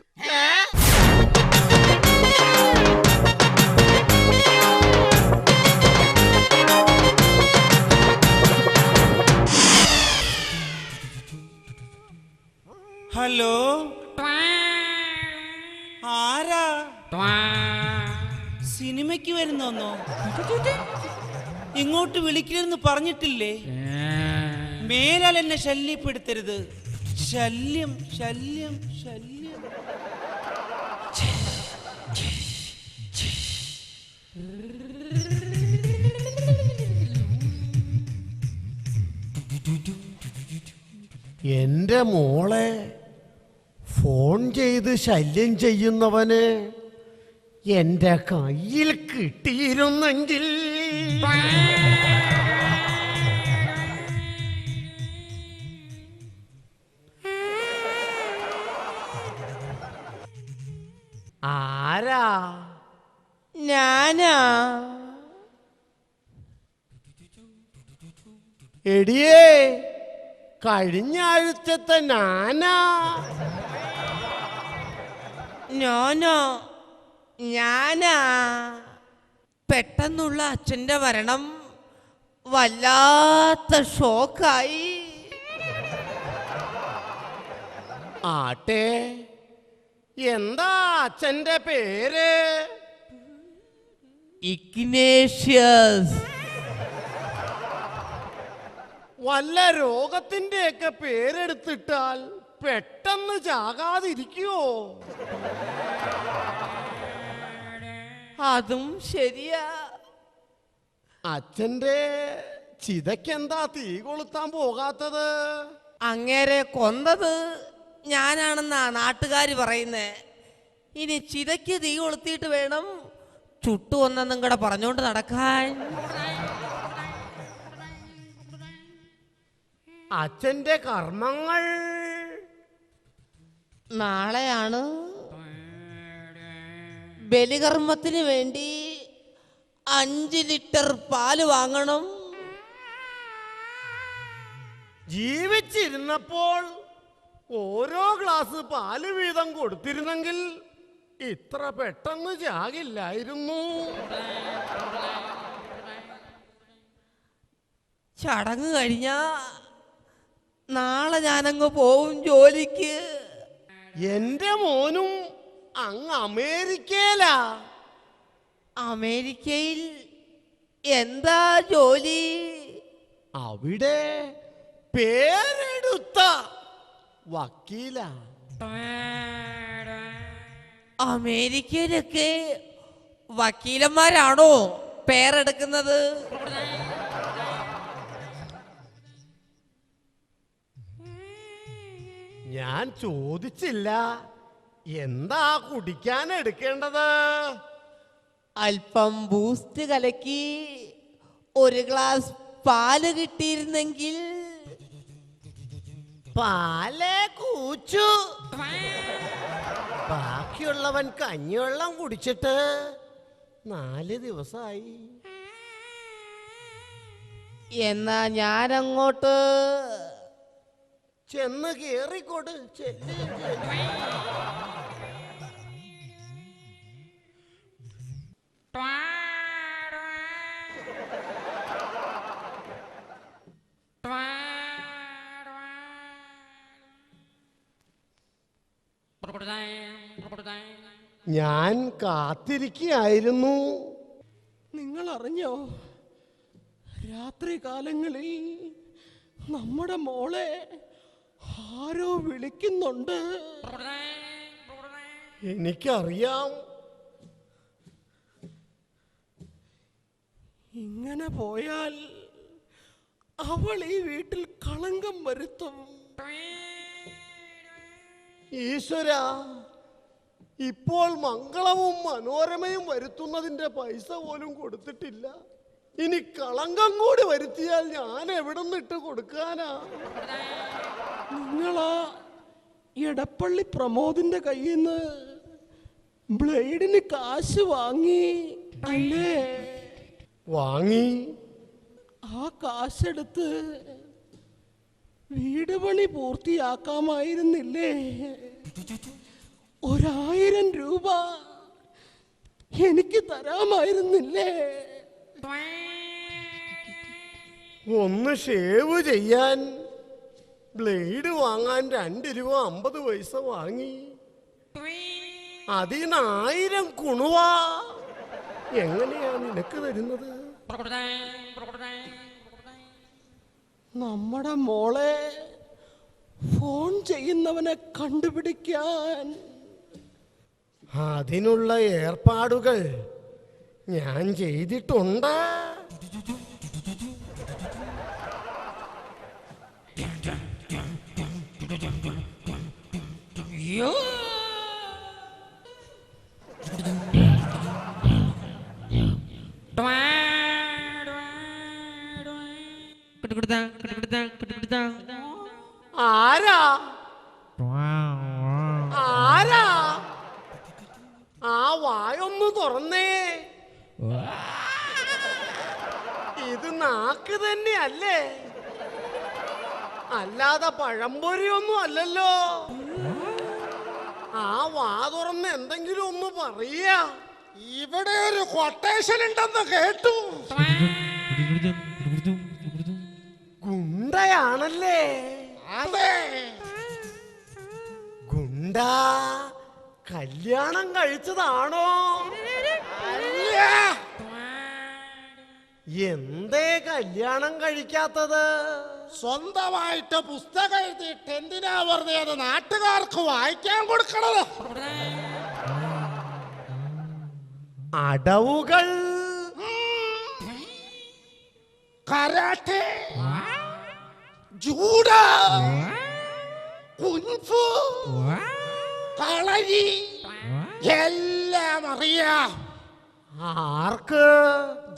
ഹലോ, വിളിക്കുമായിരുന്നോ? ഇങ്ങോട്ട് വിളിക്കരുതെന്ന് പറഞ്ഞിട്ടില്ലേ? മേലാൽ എന്നെ ശല്യപ്പെടുത്തരുത്. ശല്യം ശല്യം ശല്യം. എന്റെ മോളെ ഫോൺ ചെയ്ത് ശല്യം ചെയ്യുന്നവന് എന്റെ കയ്യിൽ കിട്ടിയിരുന്നെങ്കിൽ. ആരാ? ഞാനാ. എടിയേ, കഴിഞ്ഞ ആഴ്ചത്തെ ഞാനാ. ഞാനാ. പെട്ടെന്നുള്ള അച്ഛന്റെ മരണം വല്ലാത്ത ഷോക്കായി. ആട്ടെ, എന്താ അച്ഛന്റെ പേര്? ഇഗ്നേഷ്യസ്. വല്ല രോഗത്തിന്റെയൊക്കെ പേരെടുത്തിട്ടാൽ പെട്ടെന്ന് ചാകാതിരിക്കുവോ? അതും ശരിയാ. അച്ഛന്റെ ചിതയ്ക്കെന്താ തീ കൊളുത്താൻ പോകാത്തത്? അങ്ങേരെ കൊന്നത് ഞാനാണെന്നാ നാട്ടുകാര് പറയുന്നേ. ഇനി ചിതയ്ക്ക് തീ കൊളുത്തിയിട്ട് വേണം ചുട്ടുവന്നെന്നും കൂടെ പറഞ്ഞോണ്ട് നടക്കാൻ. അച്ഛന്റെ കർമ്മങ്ങൾ നാളെയാണ്. ബലികർമ്മത്തിന് വേണ്ടി 5 ലിറ്റർ പാല് വാങ്ങണം. ജീവിച്ചിരുന്നപ്പോൾ ഓരോ ഗ്ലാസ് പാല് വീതം കൊടുത്തിരുന്നെങ്കിൽ ഇത്ര പെട്ടെന്ന് ചാകില്ലായിരുന്നു. ചടങ്ങ് കഴിഞ്ഞാ നാളെ ഞാനങ്ങ് പോവും ജോലിക്ക്. എന്റെ മോനും അങ്ങ് അമേരിക്കയിലാ. അമേരിക്കയിൽ എന്താ ജോലി? അവിടെ പേരെടുത്ത വക്കീല. അമേരിക്കയിലൊക്കെ വക്കീലന്മാരാണോ പേരെടുക്കുന്നത്? ഞാൻ ചോദിച്ചില്ല. എന്താ കുടിക്കാൻ എടുക്കേണ്ടത്? അല്പം ബൂസ്റ്റ് കലക്കി 1 ഗ്ലാസ് പാല് കിട്ടിയിരുന്നെങ്കിൽ. പാലേ കൂച്ചു. ബാക്കിയുള്ളവൻ കഞ്ഞിവെള്ളം കുടിച്ചിട്ട് 4 ദിവസമായി. എന്നാ ഞാനങ്ങോട്ട് ചെന്ന് കേറിക്കൊട്. ചെല്ല്. ഞാൻ കാത്തിരിക്കുകയായിരുന്നു. നിങ്ങൾ അറിഞ്ഞോ, രാത്രി കാലങ്ങളിൽ നമ്മുടെ മോളെ ആരോ വിളിക്കുന്നുണ്ട്. എനിക്കറിയാം. ഇങ്ങനെ പോയാൽ അവൾ ഈ വീട്ടിൽ കളങ്കം വരുത്തും. ഈശ്വര, ഇപ്പോൾ മംഗളവും മനോരമയും വരുത്തുന്നതിന്റെ പൈസ പോലും കൊടുത്തിട്ടില്ല. ഇനി കളങ്കം കൂടി വരുത്തിയാൽ ഞാൻ എവിടെ നിന്നിട്ട് കൊടുക്കാനാ? നിങ്ങളാ എടപ്പള്ളി പ്രമോദിന്റെ കയ്യിൽ നിന്ന് ബ്ലേഡിന് കാശ് വാങ്ങി അല്ലേ? വാങ്ങി. ആ കാശെടുത്ത് വീട് പണി പൂർത്തിയാക്കാമായിരുന്നില്ലേ? 1000 രൂപ എനിക്ക് തരാമായിരുന്നില്ലേ? ഒന്ന് ഷേവ് ചെയ്യാൻ ബ്ലേഡ് വാങ്ങാൻ 2 രൂപ 50 പൈസ വാങ്ങി. അതിന് 1000 കുണുവ എങ്ങനെയാ നിനക്ക് തരുന്നത്? നമ്മുടെ മോളെ ഫോൺ ചെയ്യുന്നവനെ കണ്ടുപിടിക്കാൻ അതിനുള്ള ഏർപ്പാടുകൾ ഞാൻ ചെയ്തിട്ടുണ്ട്. ആരാ ആരാ ആ വായൊന്ന് തുറന്നേ. ഇത് നാക്ക് തന്നെയല്ലേ, അല്ലാതെ പഴംപൊരിയൊന്നും അല്ലല്ലോ. ആ വാ തുറന്ന് എന്തെങ്കിലും ഒന്ന് പറയാ. ഇവിടെ ഒരു കൊട്ടേഷൻ ഉണ്ടെന്ന് കേട്ടു. ഗുണ്ടയാണല്ലേ? അതെ. ഗുണ്ട കല്യാണം കഴിച്ചതാണോ? അല്ല. എന്തേ കല്യാണം കഴിക്കാത്തത്? സ്വന്തമായിട്ട് പുസ്തകം എഴുതിയിട്ട് എന്തിനാ വെറുതെ അത് നാട്ടുകാർക്ക് വായിക്കാൻ കൊടുക്കണത്? അടവുകൾ, കരാട്ടെ, ജൂഡ, കുൻഫു, കളരി എല്ലാം അറിയാം. ആർക്ക്?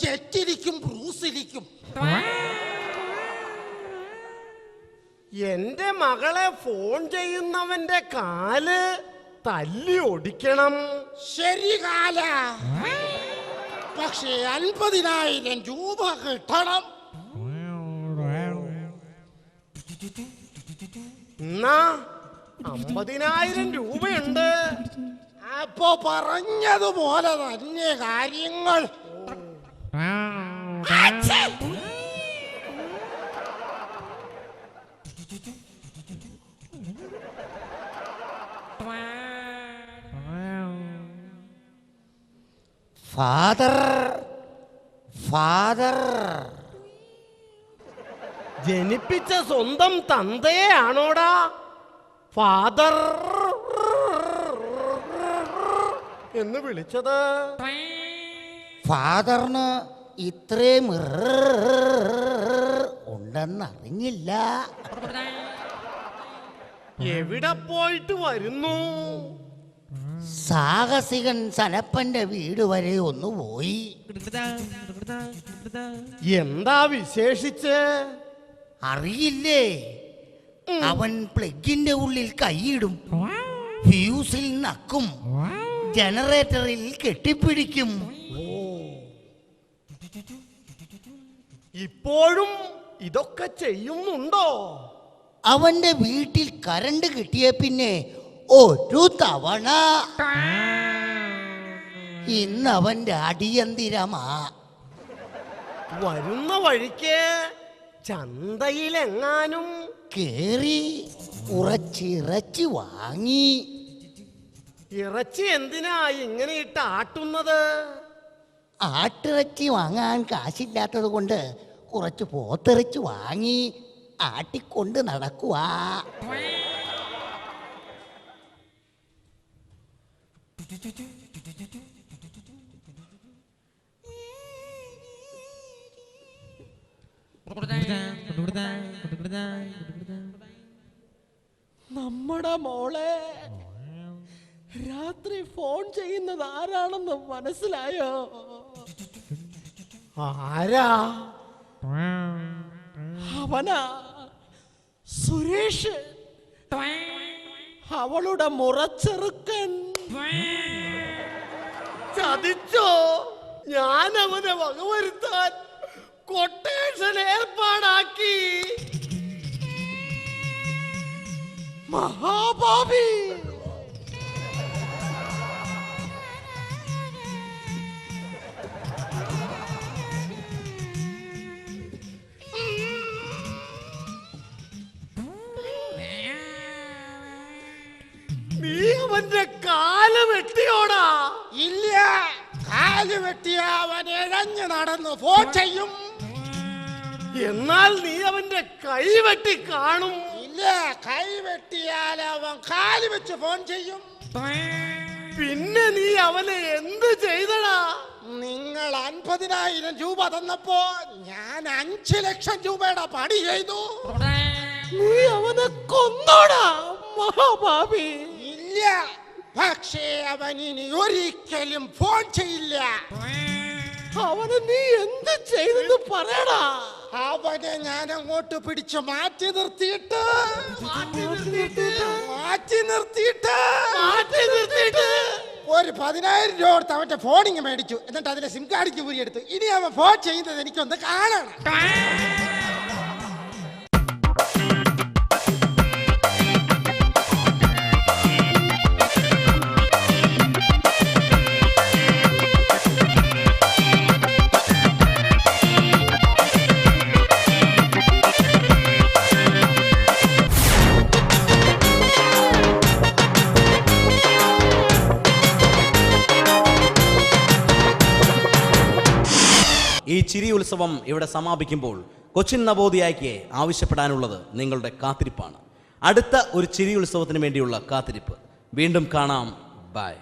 ജെറ്റിരിക്കും ബ്രൂസിലിക്കും. എന്റെ മകളെ ഫോൺ ചെയ്യുന്നവന്റെ കാല് തല്ലി ഒടിക്കണം. ശരി കാല, പക്ഷേ 50,000 രൂപ കിട്ടണം. എന്നാ 50,000 രൂപയുണ്ട്. അപ്പോ പറഞ്ഞതുപോലെ തന്നെ കാര്യങ്ങൾ. ഫാദർ ഫാദർ ജനിപ്പിച്ച സ്വന്തം തന്തയാണോടാ ഫാദർ എന്ന് വിളിച്ചത്? ഫാദറിന് ഇത്രയും ഉണ്ടെന്നറിഞ്ഞില്ല. എവിടെ പോയിട്ട് വരുന്നു? സാഹസികൻ സനപ്പന്റെ വീട് വരെ ഒന്ന് പോയി. എന്താ വിശേഷിച്ച്? അറിയില്ലേ, അവൻ പ്ലഗിന്റെ ഉള്ളിൽ കൈയിടും, ഫ്യൂസിൽ നക്കും, ജനറേറ്ററിൽ കെട്ടിപ്പിടിക്കും. ഇപ്പോഴും ഇതൊക്കെ ചെയ്യുന്നുണ്ടോ? അവന്റെ വീട്ടിൽ കരണ്ട് കിട്ടിയ പിന്നെ ഒരു തവണ. ഇന്നവന്റെ അടിയന്തിരമാ. വരുന്ന വഴിക്ക് ചന്തയിലെങ്ങാനും കേറി കുറച്ചിറച്ചി വാങ്ങി. ഇറച്ചി എന്തിനാ ഇങ്ങനെ ഇട്ട് ആട്ടുന്നത്? ആട്ടിറച്ചി വാങ്ങാൻ കാശില്ലാത്തത് കൊണ്ട് കുറച്ച് പോത്തിറച്ചി വാങ്ങി ആട്ടിക്കൊണ്ട് നടക്കുവാ. നമ്മുടെ മോളെ രാത്രി ഫോൺ ചെയ്യുന്നത് ആരാണെന്ന് മനസ്സിലായോ? ആരാ? അവനാ സുരേഷ്, അവളുടെ മുറച്ചെറുക്കൻ. ചതിച്ചോ? ഞാൻ അവനെ വകവരുത്താൻ കൊട്ടേഷൻ ഏർപ്പാടാക്കി. മഹാഭാവി. നീ അവന്റെ കാല് വെട്ടിയോടാ? ഇല്ല, കാല് കാല് വെട്ടിയ അവൻ ഇഴഞ്ഞു നടന്ന് ഫോൺ ചെയ്യും. എന്നാൽ നീ അവന്റെ കൈ വെട്ടി കാണും. ഇല്ല, കൈ വെട്ടിയാൽ അവൻ കാല് വെച്ച് ഫോൺ ചെയ്യും. പിന്നെ നീ അവനെ എന്ത് ചെയ്തടാ? നിങ്ങൾ 50,000 രൂപ തന്നപ്പോ ഞാൻ 5 ലക്ഷം രൂപയുടെ പണി ചെയ്തു. നീ അവനെ കൊന്നോടാ മഹാഭാവി. ഇല്ല, പക്ഷേ അവൻ ഇനി ഒരിക്കലും ഫോൺ ചെയ്യില്ല. അവനെ നീ എന്ത് ചെയ്തെന്ന് പറയടാ. അവനെ ഞാൻ അങ്ങോട്ട് പിടിച്ച് മാറ്റി നിർത്തിയിട്ട് ഒരു 10,000 രൂപ കൊടുത്ത് അവന്റെ ഫോണിങ് മേടിച്ചു. എന്നിട്ട് അതിന്റെ സിം കാർഡിക്ക് ഊരിയെടുത്തു. ഇനി അവൻ ഫോൺ ചെയ്യുന്നത് എനിക്കൊന്ന് കാണണം. ഈ ചിരി ഉത്സവം ഇവിടെ സമാപിക്കുമ്പോൾ കൊച്ചിൻ നവോദയയ്ക്ക് ആവശ്യപ്പെടാനുള്ളത് നിങ്ങളുടെ കാത്തിരിപ്പാണ്. അടുത്ത ഒരു ചിരി ഉത്സവത്തിന് വേണ്ടിയുള്ള കാത്തിരിപ്പ്. വീണ്ടും കാണാം. ബൈ.